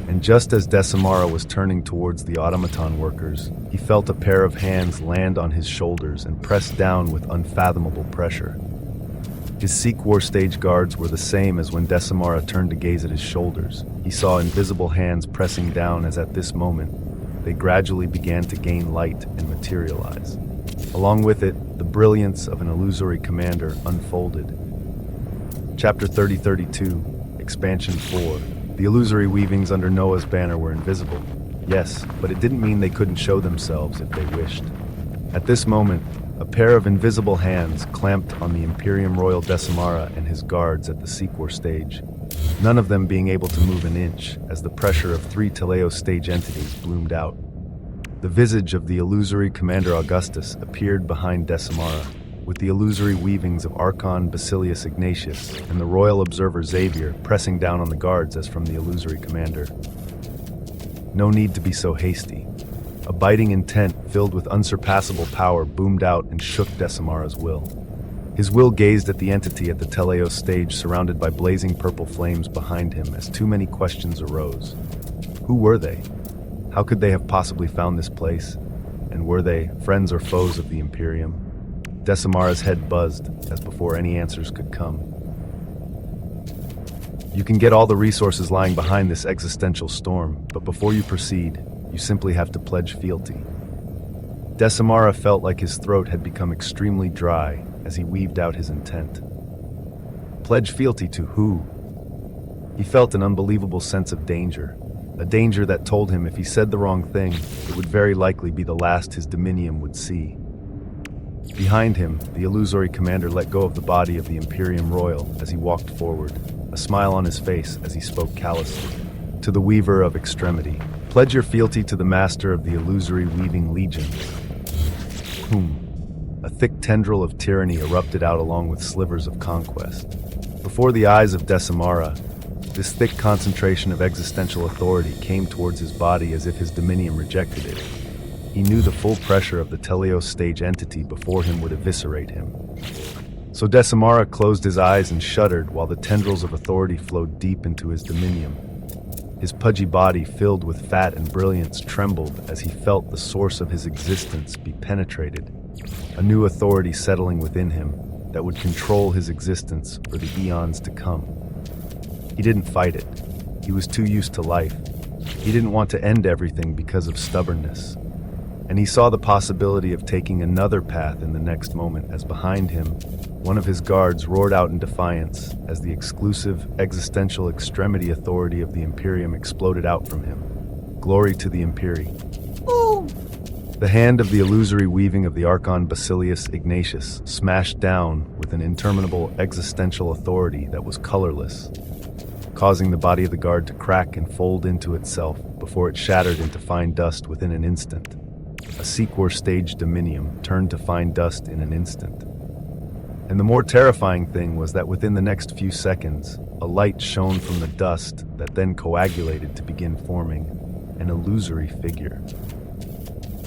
S1: And just as Decimara was turning towards the automaton workers, he felt a pair of hands land on his shoulders and press down with unfathomable pressure. His Sequor stage guards were the same as when Decimara turned to gaze at his shoulders. He saw invisible hands pressing down as at this moment, they gradually began to gain light and materialize. Along with it, the brilliance of an illusory commander unfolded. Chapter 3032, Expansion 4. The illusory weavings under Noah's banner were invisible. Yes, but it didn't mean they couldn't show themselves if they wished. At this moment, a pair of invisible hands clamped on the Imperium Royal Decimara and his guards at the Sequor stage, none of them being able to move an inch as the pressure of three Teleo stage entities bloomed out. The visage of the illusory Commander Augustus appeared behind Decimara, with the illusory weavings of Archon Basilius Ignatius and the Royal Observer Xavier pressing down on the guards as from the illusory commander. No need to be so hasty. A biting intent filled with unsurpassable power boomed out and shook Decimara's will. His will gazed at the entity at the Teleos stage surrounded by blazing purple flames behind him as too many questions arose. Who were they? How could they have possibly found this place? And were they friends or foes of the Imperium? Decimara's head buzzed as before any answers could come. You can get all the resources lying behind this existential storm, but before you proceed, you simply have to pledge fealty. Decimara felt like his throat had become extremely dry as he weaved out his intent. Pledge fealty to who? He felt an unbelievable sense of danger, a danger that told him if he said the wrong thing, it would very likely be the last his dominium would see. Behind him, the illusory commander let go of the body of the Imperium Royal as he walked forward, a smile on his face as he spoke callously. To the Weaver of Extremity, pledge your fealty to the master of the illusory weaving legions. A thick tendril of tyranny erupted out along with slivers of conquest. Before the eyes of Decimara, this thick concentration of existential authority came towards his body as if his dominion rejected it. He knew the full pressure of the Teleos stage entity before him would eviscerate him. So Decimara closed his eyes and shuddered while the tendrils of authority flowed deep into his dominium. His pudgy body, filled with fat and brilliance, trembled as he felt the source of his existence be penetrated, a new authority settling within him that would control his existence for the eons to come. He didn't fight it. He was too used to life. He didn't want to end everything because of stubbornness. And he saw the possibility of taking another path in the next moment as behind him, one of his guards roared out in defiance as the exclusive existential extremity authority of the Imperium exploded out from him. Glory to the Imperi.
S2: Ooh.
S1: The hand of the illusory weaving of the Archon Basilius Ignatius smashed down with an interminable existential authority that was colorless, causing the body of the guard to crack and fold into itself before it shattered into fine dust within an instant. A Sequor stage dominium turned to fine dust in an instant. And the more terrifying thing was that within the next few seconds, a light shone from the dust that then coagulated to begin forming an illusory figure.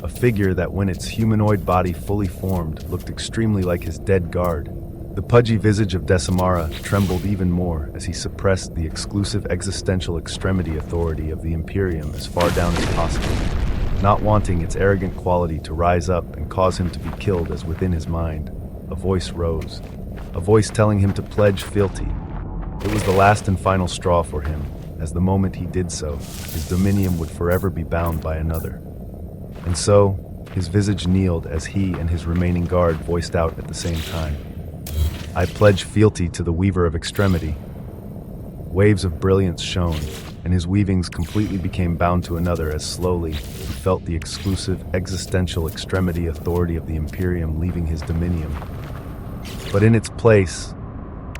S1: A figure that, when its humanoid body fully formed, looked extremely like his dead guard. The pudgy visage of Decimara trembled even more as he suppressed the exclusive existential extremity authority of the Imperium as far down as possible, not wanting its arrogant quality to rise up and cause him to be killed. As within his mind, a voice rose, a voice telling him to pledge fealty. It was the last and final straw for him, as the moment he did so, his dominium would forever be bound by another. And so, his visage kneeled as he and his remaining guard voiced out at the same time. I pledge fealty to the Weaver of Extremity. Waves of brilliance shone, and his weavings completely became bound to another as slowly he felt the exclusive existential extremity authority of the Imperium leaving his dominium. But in its place,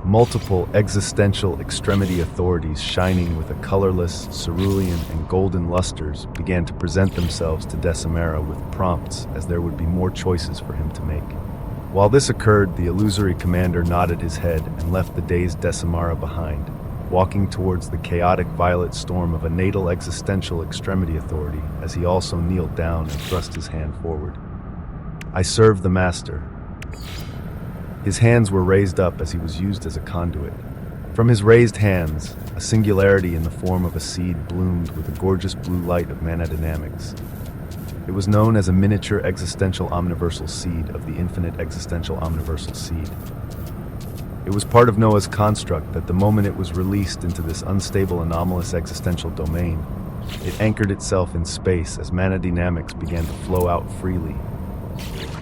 S1: multiple existential extremity authorities shining with a colorless, cerulean, and golden lusters began to present themselves to Decimara with prompts as there would be more choices for him to make. While this occurred, the illusory commander nodded his head and left the dazed Decimara behind, walking towards the chaotic violet storm of a natal existential extremity authority as he also kneeled down and thrust his hand forward. I serve the Master. His hands were raised up as he was used as a conduit. From his raised hands, a singularity in the form of a seed bloomed with a gorgeous blue light of mana dynamics. It was known as a miniature existential omniversal seed of the infinite existential omniversal seed. It was part of Noah's construct that the moment it was released into this unstable anomalous existential domain, it anchored itself in space as mana dynamics began to flow out freely,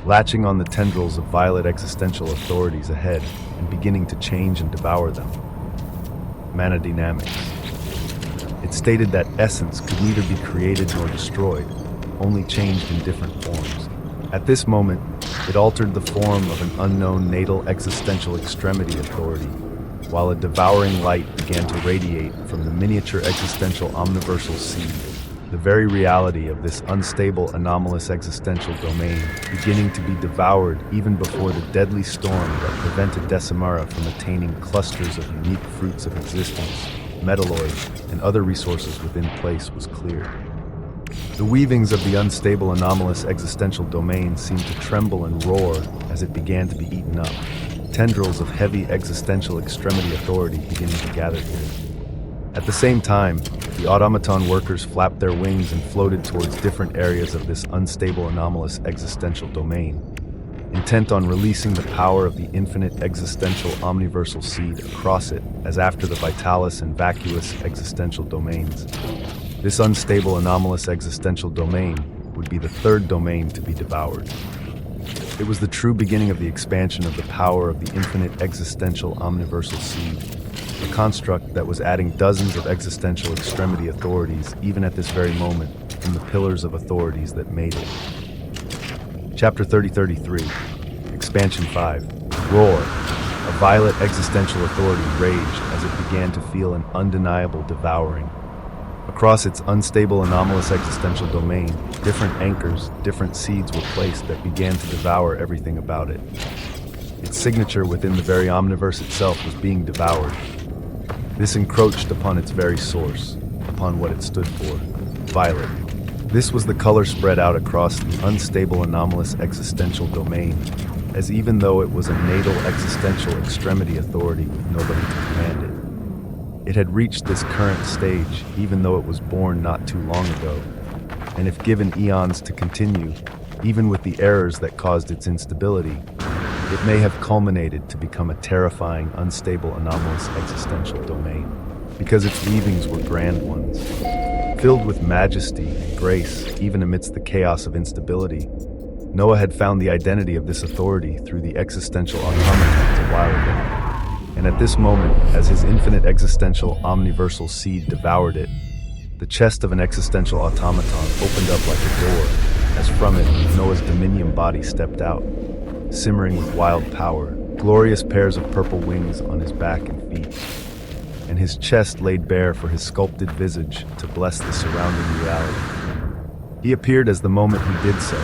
S1: latching on the tendrils of violet existential authorities ahead and beginning to change and devour them. Mana dynamics. It stated that essence could neither be created nor destroyed, only changed in different forms. At this moment, it altered the form of an unknown natal existential extremity authority, while a devouring light began to radiate from the miniature existential omniversal seed, the very reality of this unstable anomalous existential domain beginning to be devoured even before the deadly storm that prevented Decimara from attaining clusters of unique fruits of existence, metalloids, and other resources within place was cleared. The weavings of the unstable anomalous existential domain seemed to tremble and roar as it began to be eaten up, tendrils of heavy existential extremity authority beginning to gather here. At the same time, the automaton workers flapped their wings and floated towards different areas of this unstable anomalous existential domain, intent on releasing the power of the infinite existential omniversal seed across it as after the vitalis and vacuous existential domains. This unstable anomalous existential domain would be the third domain to be devoured. It was the true beginning of the expansion of the power of the infinite existential omniversal seed, a construct that was adding dozens of existential extremity authorities even at this very moment from the pillars of authorities that made it. Chapter 3033, Expansion 5, Roar. A violet existential authority raged as it began to feel an undeniable devouring. Across its unstable anomalous existential domain, different anchors, different seeds were placed that began to devour everything about it. Its signature within the very omniverse itself was being devoured. This encroached upon its very source, upon what it stood for, violet. This was the color spread out across the unstable anomalous existential domain, as even though it was a natal existential extremity authority with nobody to command it. It had reached this current stage, even though it was born not too long ago, and if given eons to continue, even with the errors that caused its instability, it may have culminated to become a terrifying, unstable, anomalous existential domain, because its weavings were grand ones, filled with majesty and grace, even amidst the chaos of instability. Noah had found the identity of this authority through the existential automatons a while ago. And at this moment, as his infinite existential omniversal seed devoured it, the chest of an existential automaton opened up like a door, as from it, Noah's dominion body stepped out, simmering with wild power, glorious pairs of purple wings on his back and feet, and his chest laid bare for his sculpted visage to bless the surrounding reality. He appeared as the moment he did so.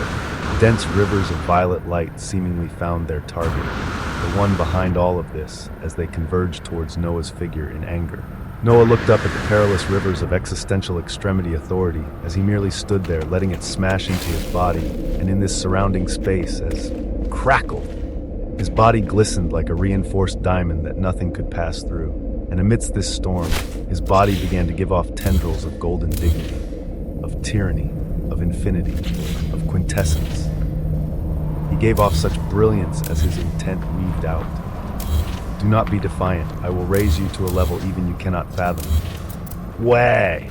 S1: Dense rivers of violet light seemingly found their target. the one behind all of this, as they converged towards Noah's figure in anger. Noah looked up at the perilous rivers of existential extremity authority as he merely stood there, letting it smash into his body, and in this surrounding space as crackle. His body glistened like a reinforced diamond that nothing could pass through, and amidst this storm, his body began to give off tendrils of golden dignity, of tyranny, of infinity, of quintessence. He gave off such brilliance as his intent weaved out. Do not be defiant. I will raise you to a level even you cannot fathom. Way!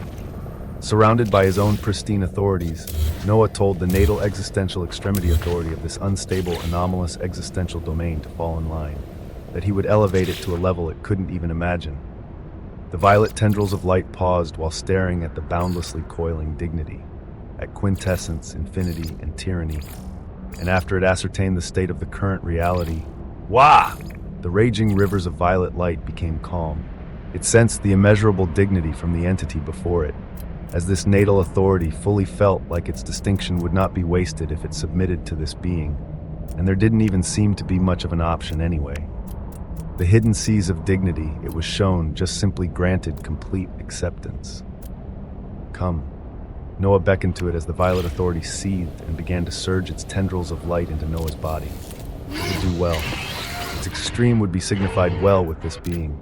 S1: Surrounded by his own pristine authorities, Noah told the natal existential extremity authority of this unstable, anomalous existential domain to fall in line, that he would elevate it to a level it couldn't even imagine. The violet tendrils of light paused while staring at the boundlessly coiling dignity, at quintessence, infinity, and tyranny, and after it ascertained the state of the current reality, wah! The raging rivers of violet light became calm. It sensed the immeasurable dignity from the entity before it, as this natal authority fully felt like its distinction would not be wasted if it submitted to this being, and there didn't even seem to be much of an option anyway. The hidden seas of dignity, it was shown, just simply granted complete acceptance. Come. Noah beckoned to it as the violet authority seethed and began to surge its tendrils of light into Noah's body. It would do well. Its extreme would be signified well with this being.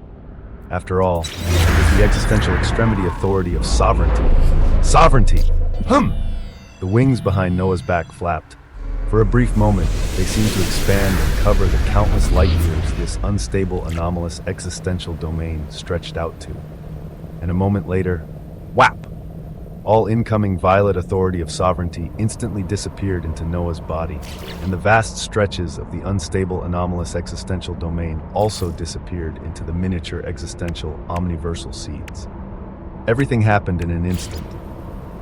S1: After all, it was the existential extremity authority of sovereignty. Sovereignty! The wings behind Noah's back flapped. For a brief moment, they seemed to expand and cover the countless light years this unstable, anomalous existential domain stretched out to. And a moment later, whap! All incoming violet authority of sovereignty instantly disappeared into Noah's body, and the vast stretches of the unstable, anomalous existential domain also disappeared into the miniature existential omniversal seeds. Everything happened in an instant.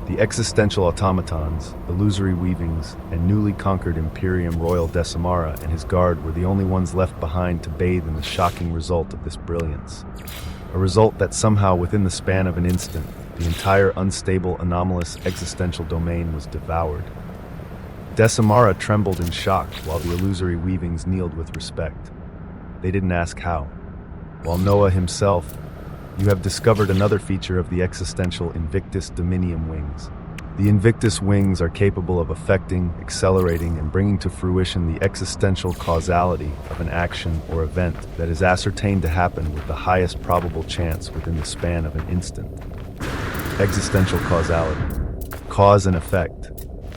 S1: The existential automatons, illusory weavings, and newly conquered Imperium Royal Decimara and his guard were the only ones left behind to bathe in the shocking result of this brilliance. A result that somehow, within the span of an instant, the entire unstable, anomalous existential domain was devoured. Decimara trembled in shock while the illusory weavings kneeled with respect. They didn't ask how. While Noah himself, you have discovered another feature of the existential Invictus Dominium wings. The Invictus wings are capable of affecting, accelerating, and bringing to fruition the existential causality of an action or event that is ascertained to happen with the highest probable chance within the span of an instant. Existential causality. Cause and effect.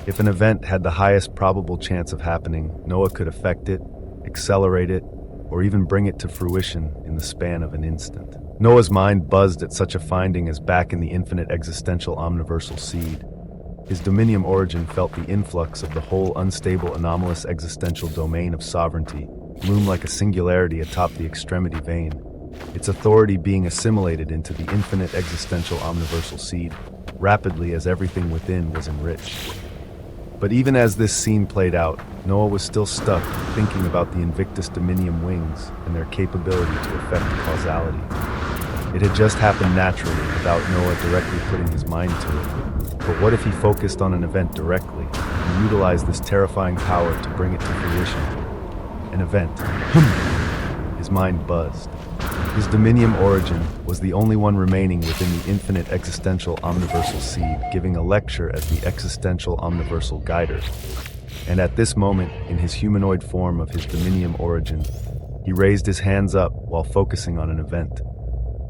S1: If an event had the highest probable chance of happening, Noah could affect it, accelerate it, or even bring it to fruition in the span of an instant. Noah's mind buzzed at such a finding as back in the infinite existential omniversal seed. His dominium origin felt the influx of the whole unstable, anomalous existential domain of sovereignty loom like a singularity atop the extremity vein, its authority being assimilated into the infinite existential omniversal seed, rapidly as everything within was enriched. But even as this scene played out, Noah was still stuck thinking about the Invictus Dominium wings and their capability to affect causality. It had just happened naturally without Noah directly putting his mind to it. But what if he focused on an event directly and utilized this terrifying power to bring it to fruition? An event. His mind buzzed. His dominium origin was the only one remaining within the infinite existential omniversal seed, giving a lecture as the existential omniversal guider. And at this moment, in his humanoid form of his dominium origin, he raised his hands up while focusing on an event.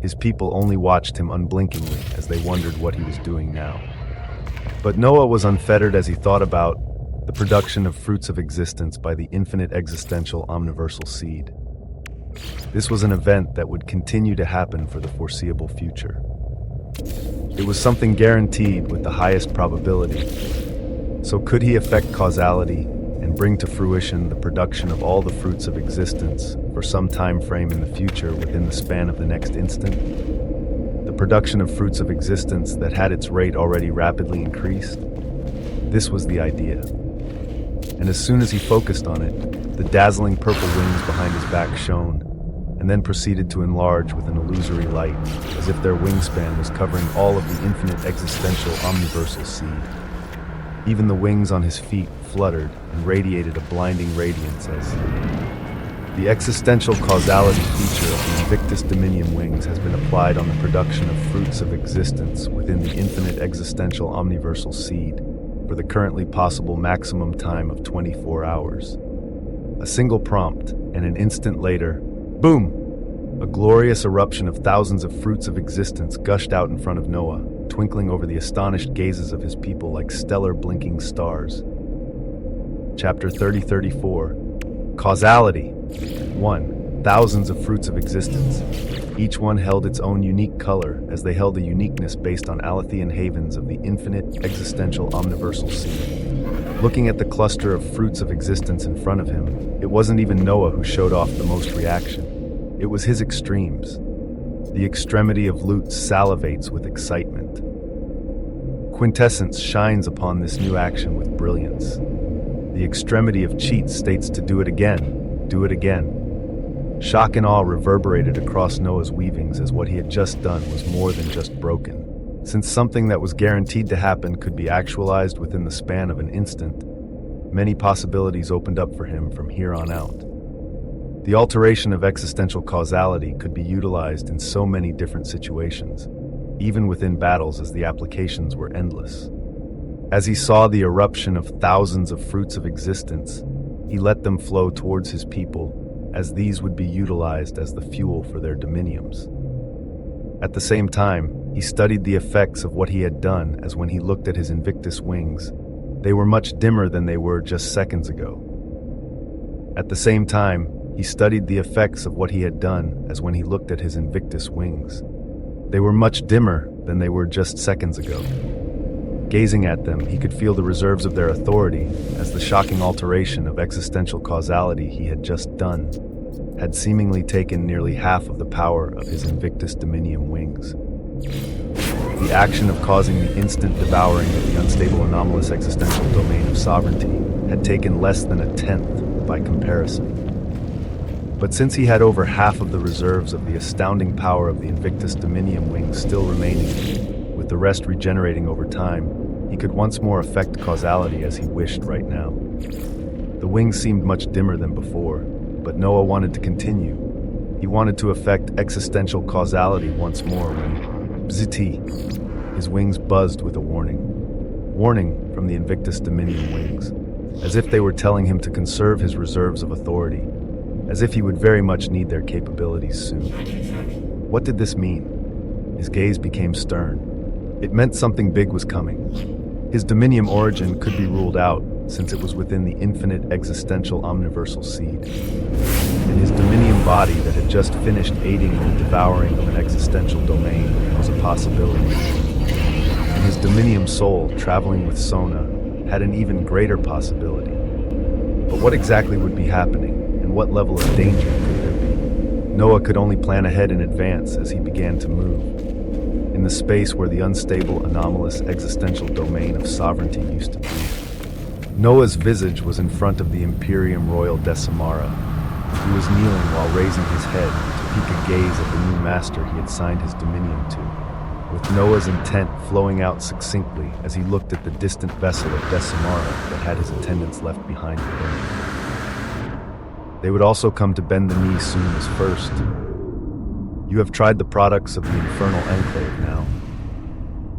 S1: His people only watched him unblinkingly as they wondered what he was doing now. But Noah was unfettered as he thought about the production of fruits of existence by the infinite existential omniversal seed. This was an event that would continue to happen for the foreseeable future. It was something guaranteed with the highest probability. So could he affect causality and bring to fruition the production of all the fruits of existence for some time frame in the future within the span of the next instant? The production of fruits of existence that had its rate already rapidly increased? This was the idea. And as soon as he focused on it, the dazzling purple wings behind his back shone, and then proceeded to enlarge with an illusory light, as if their wingspan was covering all of the infinite existential omniversal seed. Even the wings on his feet fluttered and radiated a blinding radiance as The existential causality feature of the Invictus Dominium wings has been applied on the production of fruits of existence within the infinite existential omniversal seed for the currently possible maximum time of 24 hours. A single prompt, and an instant later, boom! A glorious eruption of thousands of fruits of existence gushed out in front of Noah, twinkling over the astonished gazes of his people like stellar blinking stars. Chapter 30-34. Causality. 1. Thousands of fruits of existence. Each one held its own unique color, as they held a uniqueness based on Alethean havens of the infinite, existential, omniversal sea. Looking at the cluster of fruits of existence in front of him, it wasn't even Noah who showed off the most reaction. It was his extremes. The extremity of loot salivates with excitement. Quintessence shines upon this new action with brilliance. The extremity of cheat states to do it again, do it again. Shock and awe reverberated across Noah's weavings as what he had just done was more than just broken. Since something that was guaranteed to happen could be actualized within the span of an instant, many possibilities opened up for him from here on out. The alteration of existential causality could be utilized in so many different situations, even within battles, as the applications were endless. As he saw the eruption of thousands of fruits of existence, he let them flow towards his people, as these would be utilized as the fuel for their dominiums. At the same time, he studied the effects of what he had done, as when he looked at his Invictus wings, they were much dimmer than they were just seconds ago. At the same time, he studied the effects of what he had done, as when he looked at his Invictus wings. They were much dimmer than they were just seconds ago. Gazing at them, he could feel the reserves of their authority, as the shocking alteration of existential causality he had just done had seemingly taken nearly half of the power of his Invictus Dominium wings. The action of causing the instant devouring of the unstable anomalous existential domain of sovereignty had taken less than a tenth by comparison. But since he had over half of the reserves of the astounding power of the Invictus Dominium wings still remaining, with the rest regenerating over time, he could once more affect causality as he wished right now. The wings seemed much dimmer than before, but Noah wanted to continue. He wanted to affect existential causality once more when, bzzzt, his wings buzzed with a warning. Warning from the Invictus Dominium wings, as if they were telling him to conserve his reserves of authority, as if he would very much need their capabilities soon. What did this mean? His gaze became stern. It meant something big was coming. His dominium origin could be ruled out, since it was within the infinite existential omniversal seed. And his dominium body that had just finished aiding in the devouring of an existential domain was a possibility. And his dominium soul, traveling with Sona, had an even greater possibility. But what exactly would be happening? What level of danger could there be? Noah could only plan ahead in advance as he began to move, in the space where the unstable, anomalous, existential domain of sovereignty used to be. Noah's visage was in front of the Imperium Royal Decimara. He was kneeling while raising his head to peek a gaze at the new master he had signed his dominion to, with Noah's intent flowing out succinctly as he looked at the distant vessel of Decimara that had his attendants left behind within. They would also come to bend the knee soon as first. You have tried the products of the infernal enclave now.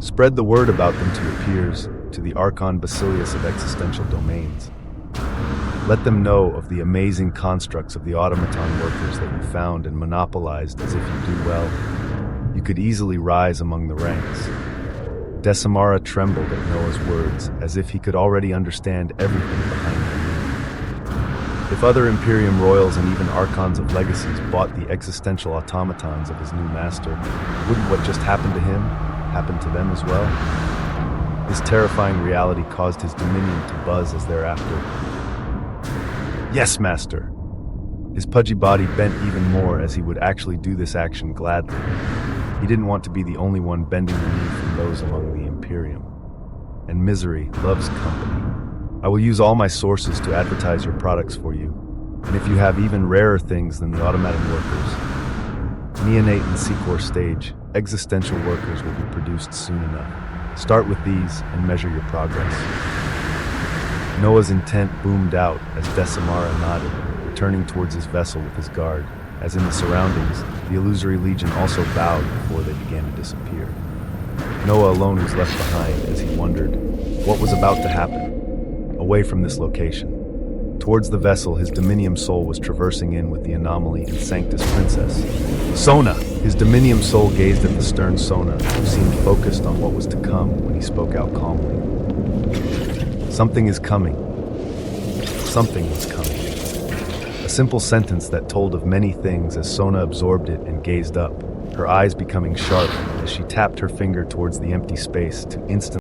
S1: Spread the word about them to your peers, to the Archon Basilius of existential domains. Let them know of the amazing constructs of the automaton workers that you found and monopolized, as if you do well, you could easily rise among the ranks. Decimara trembled at Noah's words, as if he could already understand everything behind them. If other Imperium Royals and even Archons of Legacies bought the existential automatons of his new master, wouldn't what just happened to him happen to them as well? His terrifying reality caused his dominion to buzz as thereafter. Yes, master! His pudgy body bent even more as he would actually do this action gladly. He didn't want to be the only one bending the knee from those among the Imperium. And misery loves company. I will use all my sources to advertise your products for you, and if you have even rarer things than the automaton workers, neonate and Secor stage, existential workers will be produced soon enough. Start with these and measure your progress. Noah's intent boomed out as Decimara nodded, turning towards his vessel with his guard. As in the surroundings, the illusory legion also bowed before they began to disappear. Noah alone was left behind as he wondered what was about to happen, away from this location. Towards the vessel, his Dominium soul was traversing in with the anomaly and Sanctus Princess. Sona! His Dominium soul gazed at the stern Sona, who seemed focused on what was to come when he spoke out calmly. Something is coming. Something was coming. A simple sentence that told of many things as Sona absorbed it and gazed up, her eyes becoming sharp as she tapped her finger towards the empty space to instantly